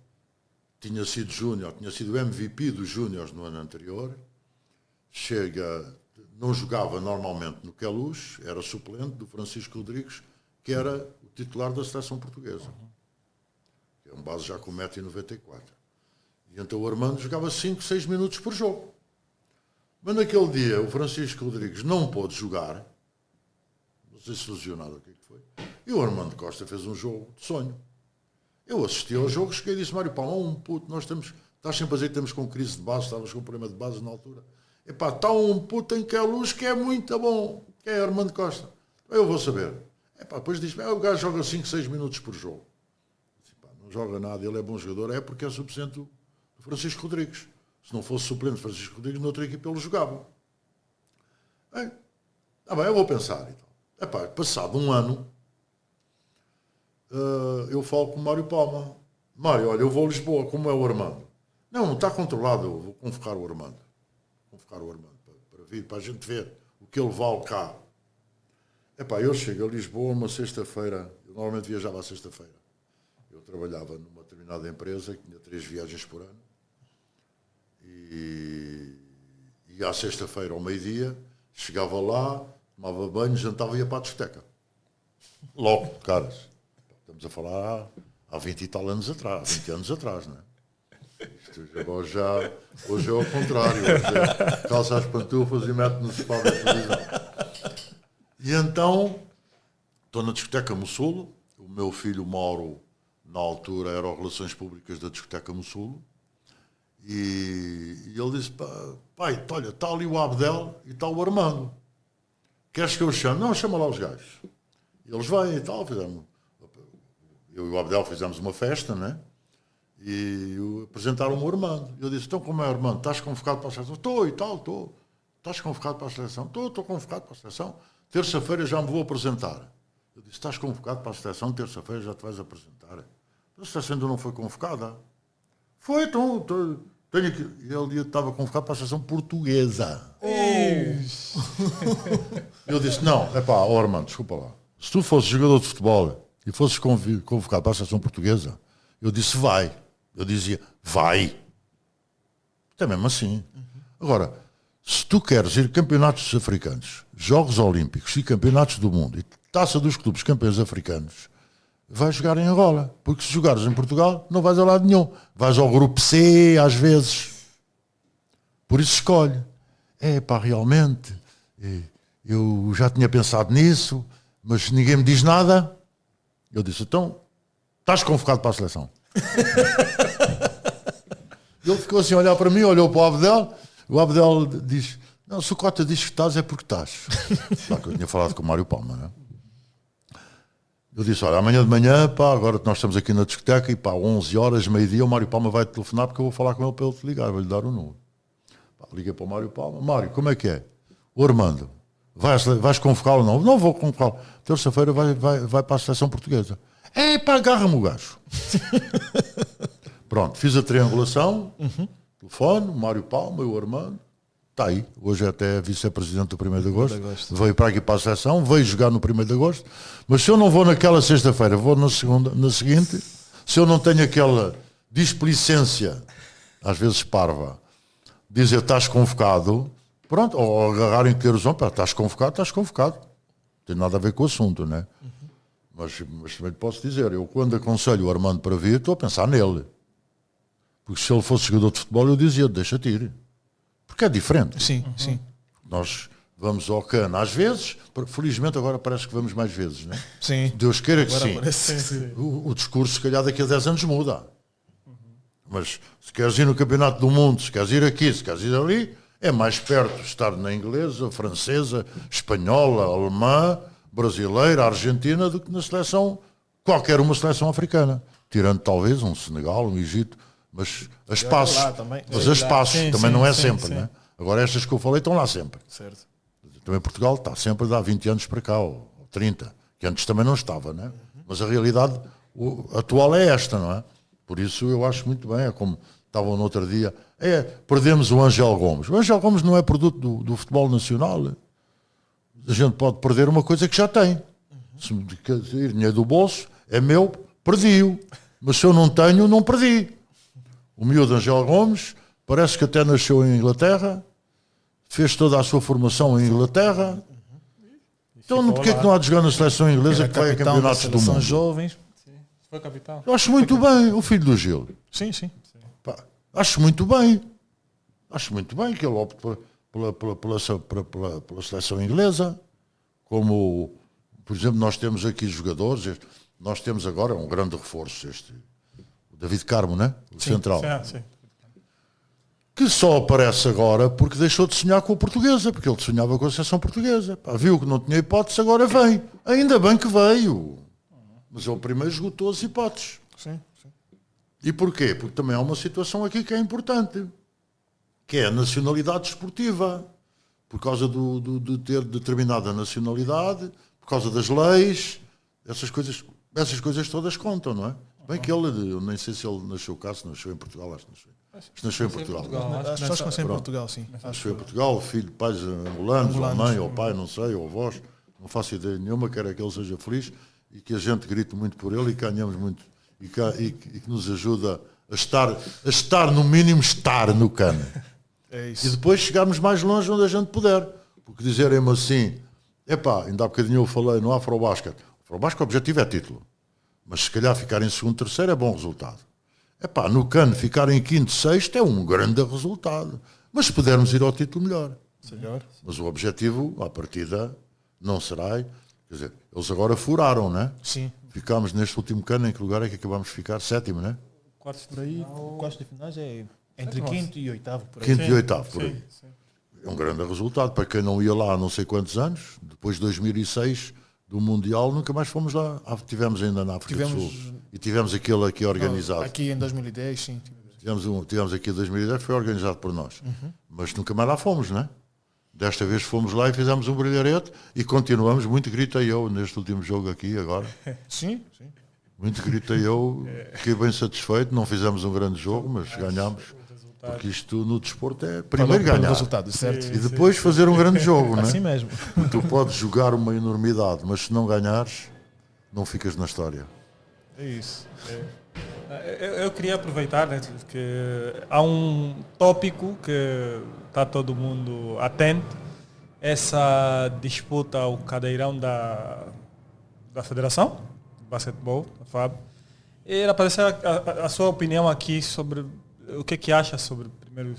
tinha sido júnior, tinha sido MVP dos júniores no ano anterior. Não jogava normalmente no Queluz, era suplente do Francisco Rodrigues, que era o titular da seleção portuguesa. Que é um base já com 1,94 m. E então o Armando jogava 5, 6 minutos por jogo. Mas naquele dia o Francisco Rodrigues não pôde jogar, não sei se lesionado o que foi, e o Armando Costa fez um jogo de sonho. Eu assisti ao jogo, cheguei e disse, Mário Palma, puto, estás sempre a dizer que estamos com crise de base, estavas com problema de base na altura. Epá, está um puto em Queluz que é muito bom, que é Armando Costa. Eu vou saber. Epá, depois diz, o gajo joga 5, 6 minutos por jogo. Disse, não joga nada, ele é bom jogador, é porque é suplente do Francisco Rodrigues. Se não fosse suplente do Francisco Rodrigues, noutra equipa ele jogava. Bem, eu vou pensar. Então. Epá, passado um ano, eu falo com o Mário Palma. Mário, olha, eu vou a Lisboa, como é o Armando? Não está controlado, eu vou convocar o Armando. Para vir, para a gente ver o que ele vale cá. Epá, eu chego a Lisboa uma sexta-feira, eu normalmente viajava à sexta-feira. Eu trabalhava numa determinada empresa que tinha 3 viagens por ano. E à sexta-feira, ao meio-dia, chegava lá, tomava banho, jantava e ia para a discoteca. Logo, caras. Estamos a falar há 20 e tal anos atrás, 20 anos atrás, não é? Hoje é ao contrário. Hoje é calça as pantufas e mete no sofá da televisão. E então, estou na discoteca Mussulo. O meu filho Mauro, na altura, era o Relações Públicas da discoteca Mussulo. E ele disse, pai, olha, está ali o Abdel e está o Armando. Queres que eu chame? Não, chama lá os gajos. E eles vêm e tal. Eu e o Abdel fizemos uma festa, né? E apresentaram-me o Armando. Eu disse, então como é, Armando? Estás convocado para a seleção? Estou e tal, estou. Estás convocado para a seleção? Estou convocado para a seleção. Terça-feira já me vou apresentar. Eu disse, estás convocado para a seleção? Terça-feira já te vais apresentar. A seleção ainda não foi convocada. Foi, então, tenho que... Ele estava convocado para a seleção portuguesa. Eu disse, não, Armando, desculpa lá. Se tu fosses jogador de futebol e fosses convocado para a seleção portuguesa, eu disse, vai. Eu dizia, vai. É mesmo assim. Agora, se tu queres ir a campeonatos africanos, Jogos Olímpicos e campeonatos do mundo, e taça dos clubes campeões africanos, vais jogar em Angola. Porque se jogares em Portugal, não vais a lado nenhum. Vais ao grupo C, às vezes. Por isso escolhe. Realmente, eu já tinha pensado nisso, mas ninguém me diz nada. Eu disse, então, estás convocado para a seleção. Ele ficou assim a olhar para mim, olhou para o Abdel. O Abdel diz, não, se o Cota diz que estás, é porque estás. Claro que eu tinha falado com o Mário Palma, não é? Eu disse, olha, amanhã de manhã, agora nós estamos aqui na discoteca e 11 horas, meio-dia, o Mário Palma vai te telefonar porque eu vou falar com ele para ele te ligar, vou-lhe dar o número. Liguei para o Mário Palma. Mário, como é que é? O Armando, vais convocá-lo ou não? Não vou convocá-lo. Terça-feira vai para a seleção portuguesa. Agarra-me o gajo. Pronto, fiz a triangulação, telefone, o Mário Palma e o Armando. está aí. Hoje é até vice-presidente do 1º de agosto. 1º de agosto. Veio para aqui para a seleção, veio jogar no 1º de agosto. Mas se eu não vou naquela sexta-feira, vou na segunda, na seguinte. Se eu não tenho aquela displicência, às vezes parva, dizer estás convocado, pronto, ou agarrarem ter os ombros, estás convocado. Não tem nada a ver com o assunto, né? Mas também posso dizer, eu quando aconselho o Armando para vir, estou a pensar nele. Porque se ele fosse jogador de futebol, eu dizia, deixa-te ir. Porque é diferente. Sim, sim. Nós vamos ao cano às vezes, porque felizmente agora parece que vamos mais vezes, né? Sim. Deus queira que Agora sim. parece- O discurso, se calhar, daqui a 10 anos muda. Mas se queres ir no Campeonato do Mundo, se queres ir aqui, se queres ir ali, é mais perto estar na inglesa, francesa, espanhola, alemã, brasileira, argentina, do que na seleção, qualquer uma seleção africana. Tirando talvez um Senegal, um Egito, mas a espaços. lá também. Mas a espaços, Sim, também sim, não é sim, sempre, sim. né? Agora estas que eu falei estão lá sempre. Certo. Também Portugal está sempre de há 20 anos para cá, ou 30, que antes também não estava, né? Mas a realidade atual é esta, não é? Por isso eu acho muito bem, é como estavam no outro dia, perdemos o Ângelo Gomes. O Ângelo Gomes não é produto do futebol nacional. A gente pode perder uma coisa que já tem. Se me cair dinheiro do bolso, é meu, perdi-o. Mas se eu não tenho, não perdi. O miúdo Ângelo Gomes parece que até nasceu em Inglaterra, fez toda a sua formação em Inglaterra. Então porquê que não há de jogar na seleção inglesa que vai a Capitão da campeonatos do seleção mundo? jovens. Foi capitão. Eu acho muito bem o filho do Gil. Sim, sim. Pá, acho muito bem. Acho muito bem que ele opte pela seleção inglesa. Como, por exemplo, nós temos aqui jogadores. Nós temos agora um grande reforço, o David Carmo, né? O central. Sim. Que só aparece agora porque deixou de sonhar com a portuguesa, porque ele sonhava com a seleção portuguesa. Pá, viu que não tinha hipótese, agora vem. Ainda bem que veio. Mas ele primeiro esgotou as hipóteses. Sim. E porquê? Porque também há uma situação aqui que é importante, que é a nacionalidade desportiva. Por causa de ter determinada nacionalidade, por causa das leis, essas coisas todas contam, não é? Bem que ele, eu nem sei se ele nasceu cá, se nasceu em Portugal, acho que nasceu em Portugal. Acho que nasceu em Portugal, sim. Nasceu em Portugal, filho de pais angolanos, ou mãe, ou pai, não sei, ou avós, não faço ideia nenhuma, quero que ele seja feliz e que a gente grite muito por ele e que ganhamos muito e que nos ajuda a estar no mínimo, estar no cano. É E isso. depois chegarmos mais longe onde a gente puder. Porque dizerem-me assim, ainda há bocadinho eu falei no Afrobasket. O Afrobasket o objetivo é título. Mas se calhar ficar em segundo, terceiro é bom resultado. No cano ficar em quinto, sexto é um grande resultado. Mas se pudermos ir ao título, melhor. Senhor. Mas o objetivo, à partida, não será. Quer dizer, eles agora furaram, né? Sim. Ficámos neste último cano, em que lugar é que acabámos de ficar? Sétimo, né? Quartos por aí. O quarto de finais é entre quinto e oitavo, por aí. Quinto e oitavo, por aí. Sim. É um grande resultado. Para quem não ia lá há não sei quantos anos, depois de 2006, do Mundial, nunca mais fomos lá. Tivemos ainda na África do Sul. E tivemos aquele aqui organizado. Aqui em 2010, sim. Tivemos aqui em 2010, foi organizado por nós. Mas nunca mais lá fomos, não é? Desta vez fomos lá e fizemos um brilharete e continuamos. Muito gritei eu neste último jogo aqui agora. Sim. Muito gritei eu. Fiquei bem satisfeito. Não fizemos um grande jogo, mas ganhámos. Porque isto no desporto é primeiro Pelo ganhar. resultado, certo? E depois fazer um grande jogo, não é? Assim mesmo. Tu podes jogar uma enormidade, mas se não ganhares, não ficas na história. É isso. Eu queria aproveitar, né, que há um tópico que está todo mundo atento, essa disputa ao cadeirão da Federação de Basquetebol, da FAB. E era para saber a sua opinião aqui sobre o que acha sobre, primeiro,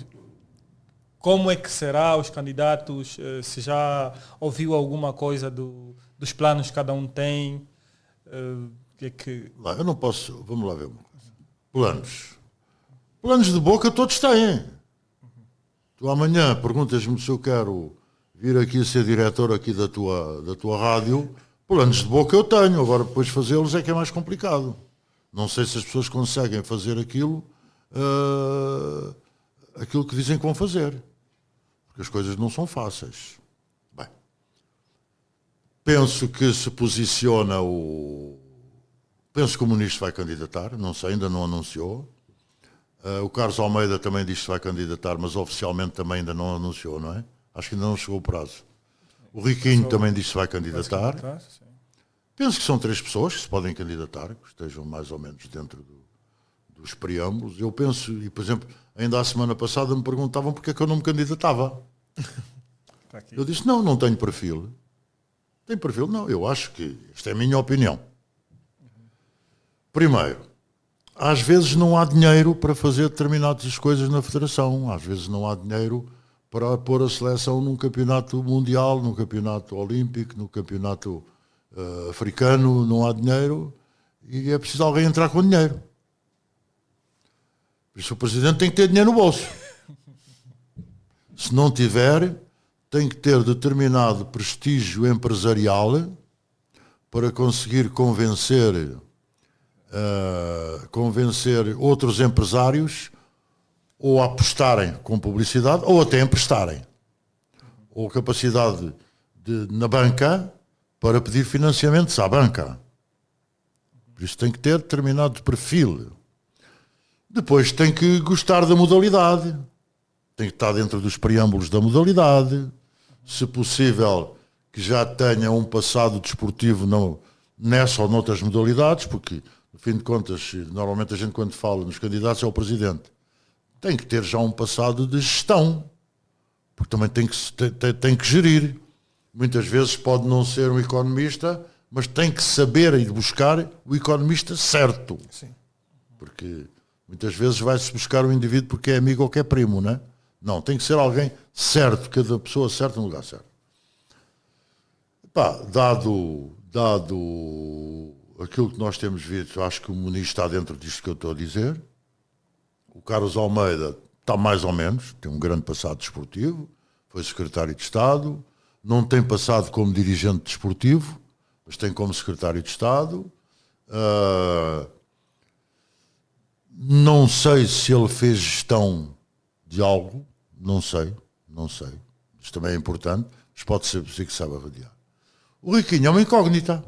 como é que será os candidatos, se já ouviu alguma coisa dos planos que cada um tem, Lá, eu não posso, vamos lá ver uma coisa. Planos de boca todos têm. Tu amanhã perguntas-me se eu quero vir aqui ser diretor aqui da tua rádio. Planos de boca eu tenho, agora depois fazê-los é que é mais complicado. Não sei se as pessoas conseguem fazer aquilo que dizem que vão fazer. Porque as coisas não são fáceis. Bem, penso que se posiciona Penso que o ministro vai candidatar, não sei, ainda não anunciou. O Carlos Almeida também diz que vai candidatar, mas oficialmente também ainda não anunciou, não é? Acho que ainda não chegou o prazo. O Riquinho também diz que vai candidatar. Penso que são 3 pessoas que se podem candidatar, que estejam mais ou menos dentro dos preâmbulos. Eu penso, e por exemplo, ainda a semana passada me perguntavam porque é que eu não me candidatava. Eu disse, não tenho perfil. Tem perfil? Não, eu acho que, esta é a minha opinião. Primeiro, às vezes não há dinheiro para fazer determinadas coisas na federação. Às vezes não há dinheiro para pôr a seleção num campeonato mundial, num campeonato olímpico, num campeonato africano. Não há dinheiro e é preciso alguém entrar com dinheiro. Por isso o presidente tem que ter dinheiro no bolso. Se não tiver, tem que ter determinado prestígio empresarial para conseguir convencer outros empresários ou a apostarem com publicidade ou até emprestarem. Ou capacidade na banca para pedir financiamentos à banca. Por isso tem que ter determinado perfil. Depois tem que gostar da modalidade. Tem que estar dentro dos preâmbulos da modalidade. Se possível, que já tenha um passado desportivo nessa ou noutras modalidades, porque, no fim de contas, normalmente a gente quando fala nos candidatos é o presidente. Tem que ter já um passado de gestão, porque também tem que gerir. Muitas vezes pode não ser um economista, mas tem que saber ir buscar o economista certo. Sim. Porque muitas vezes vai-se buscar um indivíduo porque é amigo ou que é primo, não é? Não, tem que ser alguém certo, cada pessoa certa no lugar certo. Dado aquilo que nós temos visto, acho que o Muniz está dentro disto que eu estou a dizer. O Carlos Almeida está mais ou menos, tem um grande passado desportivo, foi secretário de Estado, não tem passado como dirigente desportivo, mas tem como secretário de Estado. Não sei se ele fez gestão de algo, não sei. Isto também é importante, mas pode ser que sabe rodear. O Riquinho é uma incógnita.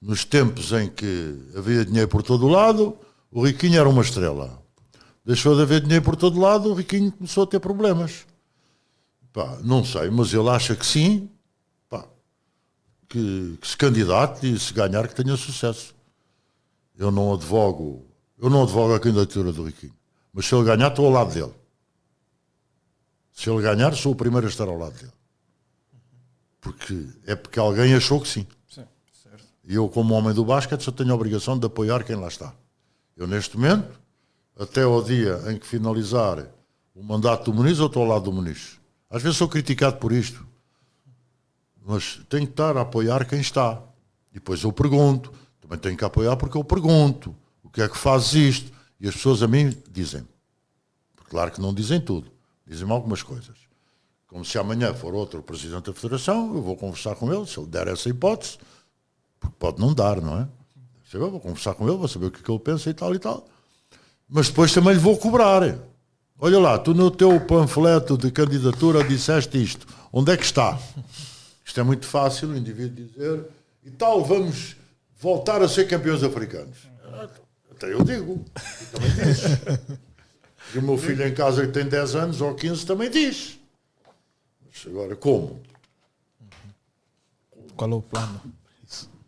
Nos tempos em que havia dinheiro por todo o lado, o Riquinho era uma estrela. Deixou de haver dinheiro por todo lado, o Riquinho começou a ter problemas. Não sei, mas ele acha que sim, que se candidate e se ganhar que tenha sucesso. Eu não advogo a candidatura do Riquinho, mas se ele ganhar estou ao lado dele. Se ele ganhar sou o primeiro a estar ao lado dele. Porque alguém achou que sim. Sim, certo. E eu, como homem do basquete, só tenho a obrigação de apoiar quem lá está. Eu, neste momento, até ao dia em que finalizar o mandato do Muniz, eu estou ao lado do Muniz. Às vezes sou criticado por isto, mas tenho que estar a apoiar quem está. E depois eu pergunto, também tenho que apoiar porque eu pergunto, o que é que fazes isto? E as pessoas a mim dizem, claro que não dizem tudo, dizem-me algumas coisas. Como se amanhã for outro presidente da Federação, eu vou conversar com ele, se ele der essa hipótese, porque pode não dar, não é? Eu vou conversar com ele, vou saber o que é que ele pensa e tal e tal. Mas depois também lhe vou cobrar. Olha lá, tu no teu panfleto de candidatura disseste isto. Onde é que está? Isto é muito fácil o indivíduo dizer e tal, vamos voltar a ser campeões africanos. Até eu digo. Tu também dizes. E o meu filho em casa que tem 10 anos ou 15 também diz. Mas agora como? Qual é o plano?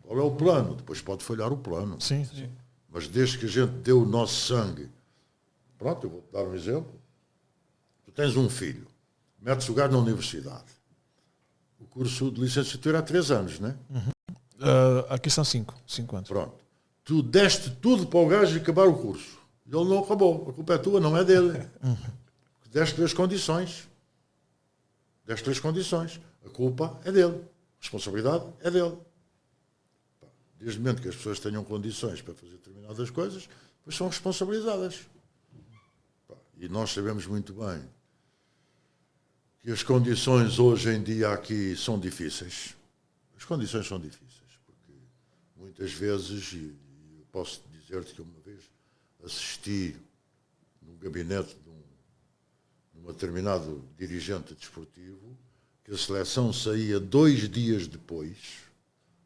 Qual é o plano? Depois pode falhar o plano. Sim, sim. Mas desde que a gente deu o nosso sangue. Pronto, eu vou-te dar um exemplo. Tu tens um filho, metes o gajo na universidade. O curso de licenciatura há 3 anos, não é? Aqui são 5 anos. Pronto. Tu deste tudo para o gajo acabar o curso. E ele não acabou. A culpa é tua, não é dele. Deste-lhe as condições. Deste-lhe as condições. A culpa é dele. A responsabilidade é dele. Desde o momento que as pessoas tenham condições para fazer determinadas coisas, depois são responsabilizadas. E nós sabemos muito bem que as condições hoje em dia aqui são difíceis. As condições são difíceis, porque muitas vezes, e eu posso dizer-te que uma vez assisti num gabinete de um determinado dirigente desportivo, que a seleção saía 2 dias depois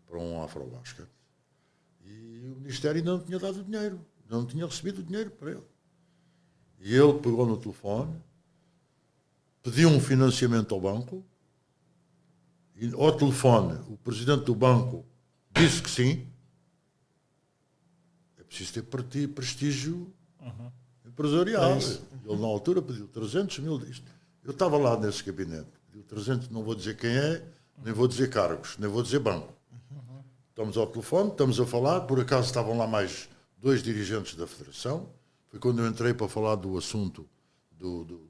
para um Afrobasket e o Ministério ainda não tinha dado dinheiro, não tinha recebido o dinheiro para ele. E ele pegou no telefone, pediu um financiamento ao banco, e ao telefone o presidente do banco disse que sim. É preciso ter prestígio empresarial. Ele na altura pediu 300 mil disto. Eu estava lá nesse gabinete, pediu 300, não vou dizer quem é, nem vou dizer cargos, nem vou dizer banco. Estamos ao telefone, estamos a falar, por acaso estavam lá mais 2 dirigentes da Federação. Foi quando eu entrei para falar do assunto do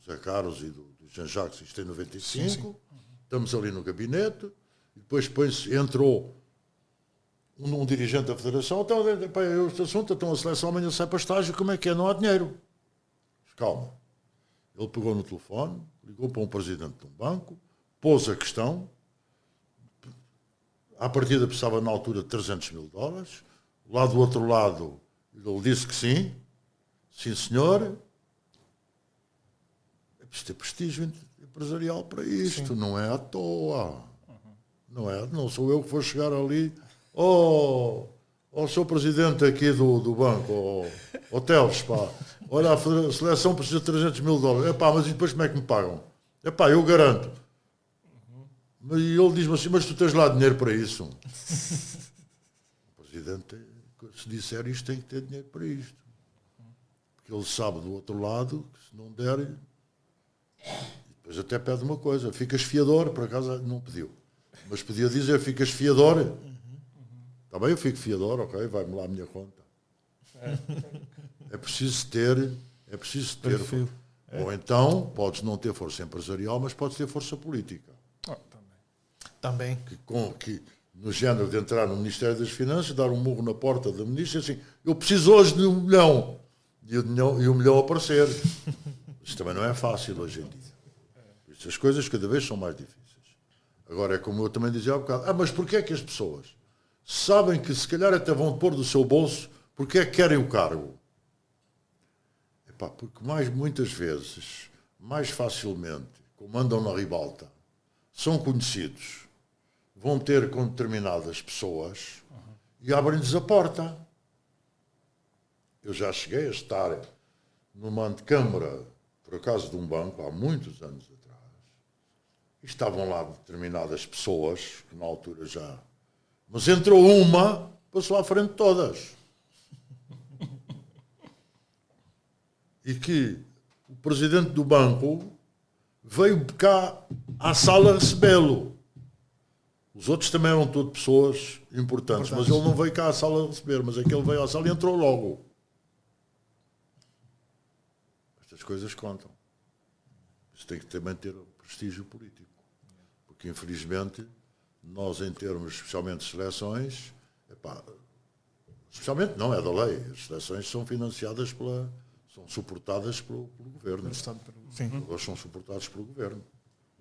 Zé Carlos e do Jean-Jacques, isto em 95. Sim. Estamos ali no gabinete, e depois entrou um dirigente da Federação. Então, este assunto, então a seleção amanhã sai para estágio, como é que é? Não há dinheiro. Calma. Ele pegou no telefone, ligou para um presidente de um banco, pôs a questão. À partida precisava na altura de 300 mil dólares. Lá do outro lado, ele disse que sim. Sim, senhor. É preciso ter prestígio empresarial para isto. Sim. Não é à toa. Não sou eu que vou chegar ali. Sr. Presidente aqui do banco, Teles, pá. Olha, a seleção precisa de 300 mil dólares. Epá, mas e depois como é que me pagam? Epá, eu garanto. E ele diz-me assim, mas tu tens lá dinheiro para isso? O Presidente, se disser isto, tem que ter dinheiro para isto. Porque ele sabe do outro lado, que se não der... Depois até pede uma coisa, ficas fiador, por acaso não pediu. Mas podia dizer, ficas fiador. Está bem, eu fico fiador, ok, vai-me lá a minha conta. É preciso ter. Perfil. Ou então, podes não ter força empresarial, mas podes ter força política. Também. Que no género de entrar no Ministério das Finanças, dar um murro na porta da ministra, assim, eu preciso hoje de $1 milhão. E o milhão aparecer. Isso também não é fácil hoje em dia. As coisas cada vez são mais difíceis. Agora é como eu também dizia há bocado. Mas porquê é que as pessoas sabem que se calhar até vão pôr do seu bolso, porque é que querem o cargo? Porque muitas vezes, mais facilmente, como andam na ribalta, são conhecidos, vão ter com determinadas pessoas e abrem-lhes a porta. Eu já cheguei a estar numa antecâmara, por acaso de um banco, há muitos anos atrás, e estavam lá determinadas pessoas, que na altura já... Mas entrou uma, passou à frente de todas. E que o presidente do banco veio cá à sala recebê-lo. Os outros também eram todas pessoas importantes, mas ele não veio cá à sala receber, mas aquele veio à sala e entrou logo. Estas coisas contam. Isso tem que também ter prestígio político. Porque, infelizmente, nós, em termos, especialmente de seleções, especialmente não é da lei, as seleções são financiadas são suportadas pelo governo. Sim. Eles são suportados pelo governo.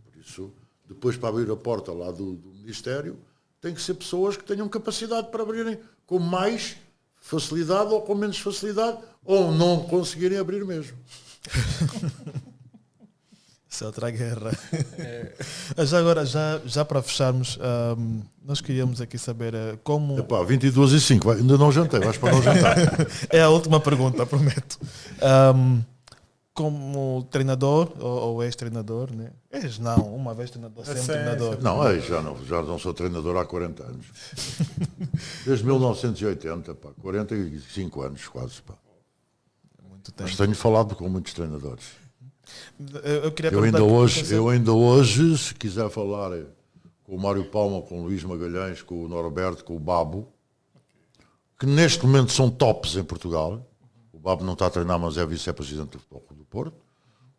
Por isso, depois para abrir a porta lá do Ministério, tem que ser pessoas que tenham capacidade para abrirem com mais facilidade ou com menos facilidade, ou não conseguirem abrir mesmo. Isso é outra guerra. Já agora, já para fecharmos, nós queríamos aqui saber como... 22h05, ainda não jantei, vais para não jantar. É a última pergunta, prometo. Como treinador, ou ex-treinador, né? Não, uma vez treinador, sempre treinador. Não, já não sou treinador há 40 anos. Desde 1980, 45 anos quase. Muito tempo. Mas tenho falado com muitos treinadores. Eu ainda hoje, se quiser falar com o Mário Palma, com o Luís Magalhães, com o Norberto, com o Babo, que neste momento são tops em Portugal. O Babo não está a treinar, mas é vice-presidente do Futebol Clube do Porto.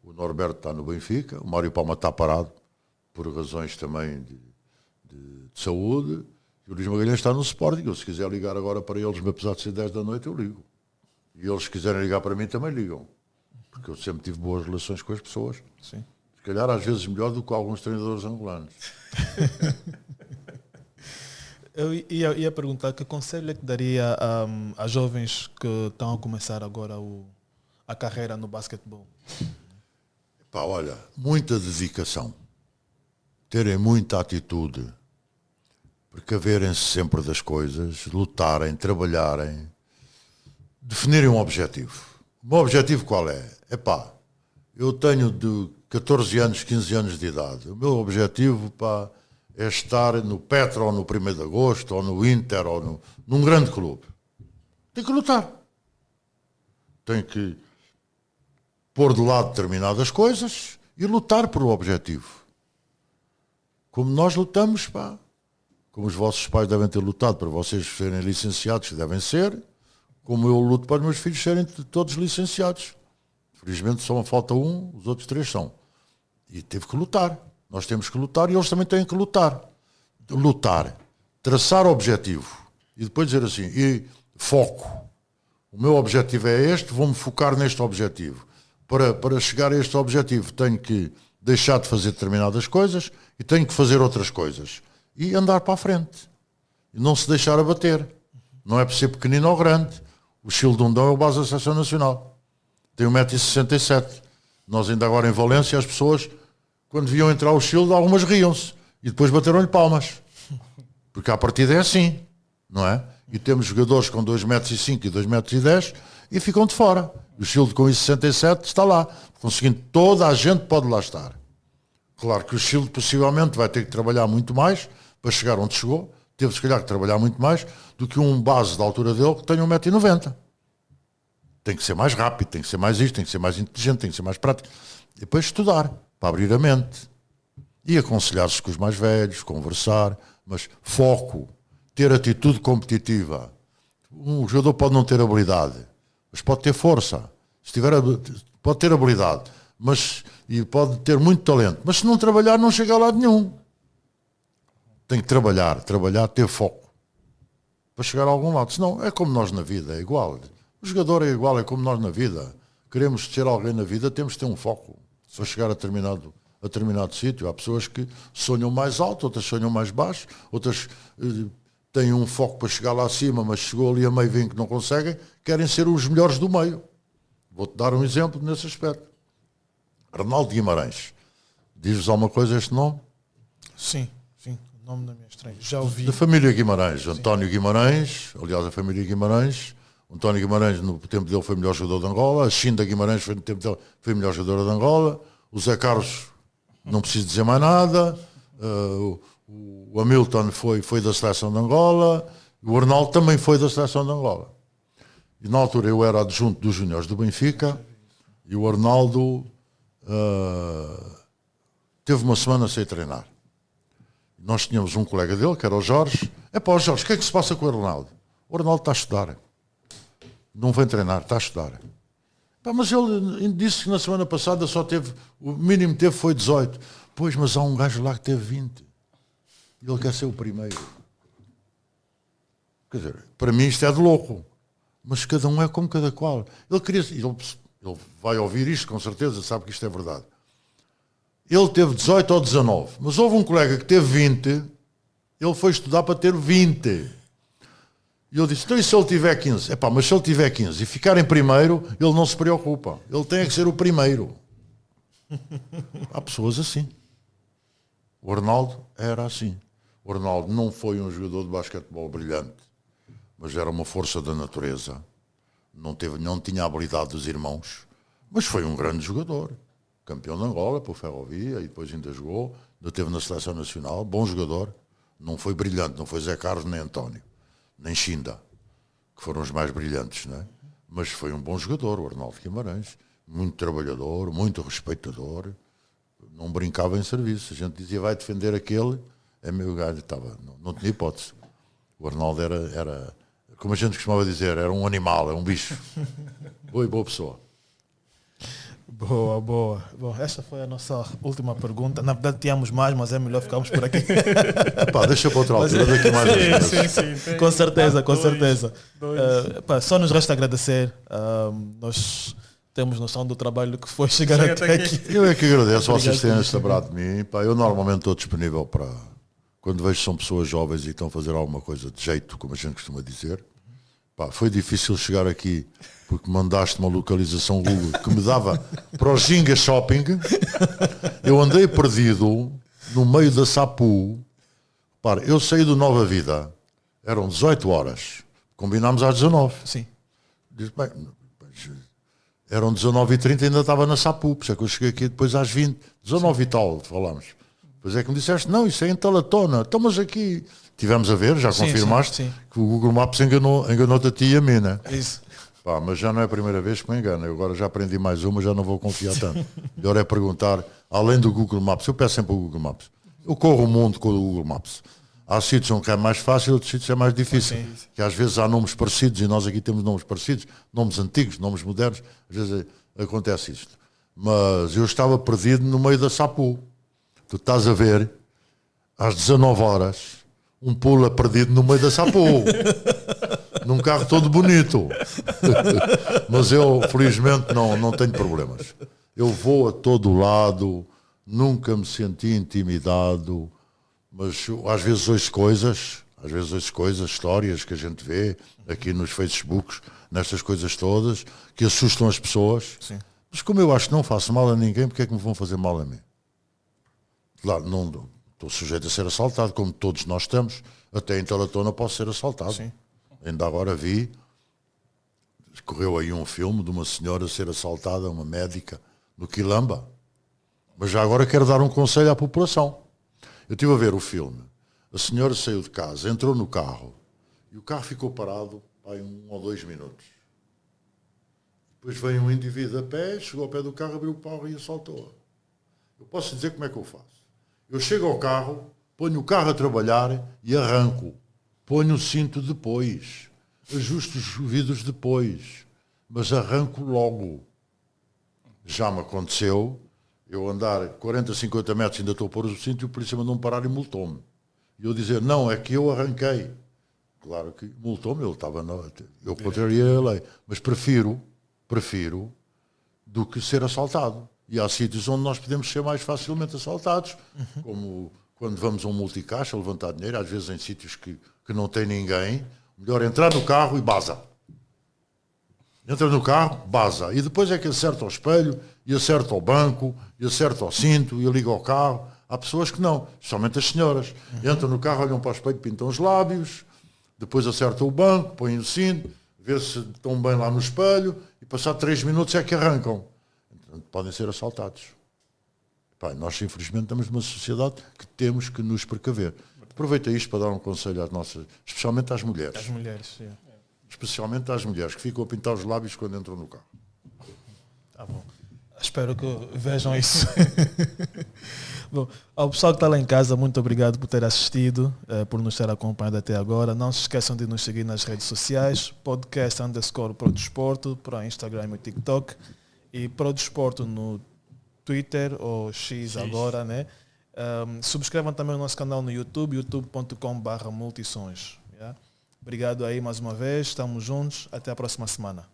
O Norberto está no Benfica. O Mário Palma está parado por razões também de saúde. E o Luís Magalhães está no Sporting. Eu, se quiser ligar agora para eles, apesar de ser 10 da noite, eu ligo. E eles, se quiserem ligar para mim, também ligam. Porque eu sempre tive boas relações com as pessoas. Sim. Se calhar às vezes melhor do que alguns treinadores angolanos. Eu ia perguntar que conselho é que daria a jovens que estão a começar agora a carreira no basquetebol? Olha, muita dedicação. Terem muita atitude. Precaverem-se sempre das coisas. Lutarem, trabalharem. Definirem um objetivo. O meu objetivo qual é? Epá, eu tenho de 14 anos, 15 anos de idade. O meu objetivo, pá, é estar no Petra ou no 1º de Agosto ou no Inter ou num grande clube. Tenho que lutar. Tenho que pôr de lado determinadas coisas e lutar por o objetivo. Como nós lutamos, pá, como os vossos pais devem ter lutado para vocês serem licenciados, que devem ser, como eu luto para os meus filhos serem todos licenciados. Felizmente só me falta um, os outros 3 são. E teve que lutar. Nós temos que lutar e eles também têm que lutar. Lutar, traçar objetivo e depois dizer assim, e foco. O meu objetivo é este, vou-me focar neste objetivo. Para chegar a este objetivo tenho que deixar de fazer determinadas coisas e tenho que fazer outras coisas. E andar para a frente. E não se deixar abater. Não é por ser pequenino ou grande. O Chile de Undão é o base da Seleção Nacional. Tem 1,67 m. Nós ainda agora em Valência, as pessoas, quando viam entrar o Chile, algumas riam-se. E depois bateram-lhe palmas. Porque à partida é assim. Não é? E temos jogadores com 2,5 m e 2,10 m e ficam de fora. O Chile com 1,67 m está lá. Conseguindo, toda a gente pode lá estar. Claro que o Chile possivelmente vai ter que trabalhar muito mais para chegar onde chegou. Teve se calhar que trabalhar muito mais do que um base da altura dele que tem 1,90 m. Tem que ser mais rápido, tem que ser mais isto, tem que ser mais inteligente, tem que ser mais prático. E depois estudar, para abrir a mente. E aconselhar-se com os mais velhos, conversar, mas foco, ter atitude competitiva. Um jogador pode não ter habilidade, mas pode ter força. Se tiver, pode ter habilidade, e pode ter muito talento. Mas se não trabalhar, não chega a lado nenhum. Tem que trabalhar, ter foco. Para chegar a algum lado. Senão é como nós na vida, é igual. O jogador é igual, é como nós na vida. Queremos ser alguém na vida, temos que ter um foco. Para chegar a determinado sítio. Há pessoas que sonham mais alto, outras sonham mais baixo, outras têm um foco para chegar lá acima, mas chegou ali a meio, veem que não conseguem, querem ser os melhores do meio. Vou-te dar um exemplo nesse aspecto. Arnaldo Guimarães. Diz-vos alguma coisa este nome? Sim, o nome da minha estranha. Já ouvi. Da família Guimarães. Sim. António Guimarães, aliás, a família Guimarães. António Guimarães, no tempo dele, foi o melhor jogador de Angola. A Chinda Guimarães, no tempo dele, foi a melhor jogadora de Angola. O Zé Carlos, não preciso dizer mais nada. O Hamilton foi da seleção de Angola. O Arnaldo também foi da seleção de Angola. E na altura eu era adjunto dos júniores do Benfica. E o Arnaldo teve uma semana sem treinar. Nós tínhamos um colega dele, que era o Jorge. Jorge, o que é que se passa com o Arnaldo? O Arnaldo está a estudar. Não vem treinar, está a estudar. Mas ele disse que na semana passada só teve, o mínimo que teve foi 18. Pois, mas há um gajo lá que teve 20. E ele quer ser o primeiro. Quer dizer, para mim isto é de louco. Mas cada um é como cada qual. Ele vai ouvir isto com certeza, sabe que isto é verdade. Ele teve 18 ou 19, mas houve um colega que teve 20, ele foi estudar para ter 20. E eu disse, então e se ele tiver 15? Mas se ele tiver 15 e ficar em primeiro, ele não se preocupa. Ele tem que ser o primeiro. Há pessoas assim. O Arnaldo era assim. O Arnaldo não foi um jogador de basquetebol brilhante, mas era uma força da natureza. Não tinha a habilidade dos irmãos, mas foi um grande jogador. Campeão de Angola, por Ferrovia, e depois ainda jogou, ainda esteve na Seleção Nacional, bom jogador. Não foi brilhante, não foi Zé Carlos nem António, nem Chinda, que foram os mais brilhantes, não é? Mas foi um bom jogador, o Arnaldo Guimarães, muito trabalhador, muito respeitador, não brincava em serviço. A gente dizia, vai defender aquele, é meu galho, não tinha hipótese. O Arnaldo era, como a gente costumava dizer, era um animal, é um bicho. Boa pessoa. Boa. Bom, essa foi a nossa última pergunta. Na verdade tínhamos mais, mas é melhor ficarmos por aqui. Deixa para outra altura, daqui mais sim. Com certeza. Só nos resta agradecer. Nós temos noção do trabalho que foi chegar até aqui. Eu é que agradeço vocês terem se lembrado de mim. Eu normalmente estou disponível para, quando vejo que são pessoas jovens e estão a fazer alguma coisa de jeito, como a gente costuma dizer. Foi difícil chegar aqui porque mandaste uma localização Google que me dava para o Ginga Shopping. Eu andei perdido no meio da Sapu. Eu saí do Nova Vida, eram 18 horas, combinámos às 19. Sim. Disse, Eram 19h30 e ainda estava na Sapu, por isso é que eu cheguei aqui depois às 20, 19 e tal, falamos. Depois é que me disseste, não, isso é em Talatona, estamos aqui. Tivemos a ver, já confirmaste, que o Google Maps enganou-te a ti e a mim, né? Isso. Pá, mas já não é a primeira vez que me engano, eu agora já aprendi mais uma, já não vou confiar tanto. Melhor é perguntar, além do Google Maps, eu peço sempre o Google Maps. Eu corro o mundo com o Google Maps. Há sítios onde é mais fácil, outros sítios é mais difícil. Que às vezes há nomes parecidos, e nós aqui temos nomes parecidos, nomes antigos, nomes modernos, às vezes acontece isto. Mas eu estava perdido no meio da Sapu. Tu estás a ver, às 19 horas, um pula perdido no meio da Sapu. Num carro todo bonito. Mas eu, felizmente, não tenho problemas. Eu vou a todo lado, nunca me senti intimidado, mas às vezes ouço coisas, histórias que a gente vê aqui nos Facebooks, nestas coisas todas, que assustam as pessoas. Sim. Mas como eu acho que não faço mal a ninguém, porque é que me vão fazer mal a mim? Claro, não estou sujeito a ser assaltado, como todos nós estamos. Até em Talatona posso ser assaltado. Sim. Ainda agora vi, correu aí um filme de uma senhora ser assaltada, uma médica, no Quilamba. Mas já agora quero dar um conselho à população. Eu estive a ver o filme. A senhora saiu de casa, entrou no carro, e o carro ficou parado aí 1 ou 2 minutos. Depois veio um indivíduo a pé, chegou ao pé do carro, abriu o carro e assaltou-a. Eu posso dizer como é que eu faço. Eu chego ao carro, ponho o carro a trabalhar e arranco. Ponho o cinto depois. Ajusto os vidros depois. Mas arranco logo. Já me aconteceu eu andar 40, 50 metros, ainda estou a pôr o cinto e o polícia mandou-me parar e multou-me. E eu dizer, não, é que eu arranquei. Claro que multou-me, ele estava eu contrariei a lei. Mas prefiro do que ser assaltado. E há sítios onde nós podemos ser mais facilmente assaltados, como quando vamos a um multicaixa levantar dinheiro, às vezes em sítios que não tem ninguém, melhor entrar no carro e baza. Entra no carro, baza. E depois é que acerta ao espelho, e acerta ao banco, e acerta ao cinto, e liga ao carro. Há pessoas que não, especialmente as senhoras. Entram no carro, olham para o espelho, pintam os lábios, depois acertam o banco, põem o cinto, vê se estão bem lá no espelho, e passado 3 minutos é que arrancam. Então, podem ser assaltados. Pá, nós, infelizmente, estamos numa sociedade que temos que nos precaver. Aproveita isto para dar um conselho às nossas, especialmente às mulheres. As mulheres, sim. Especialmente às mulheres que ficam a pintar os lábios quando entram no carro. Tá bom. Espero que vejam isso. Bom, ao pessoal que está lá em casa, muito obrigado por ter assistido, por nos ter acompanhado até agora. Não se esqueçam de nos seguir nas redes sociais, podcast_Prodesporto, para Instagram e TikTok, e Prodesporto no Twitter ou X agora, né? Subscrevam também o nosso canal no YouTube, youtube.com/multisons. Yeah? Obrigado aí mais uma vez, estamos juntos, até a próxima semana.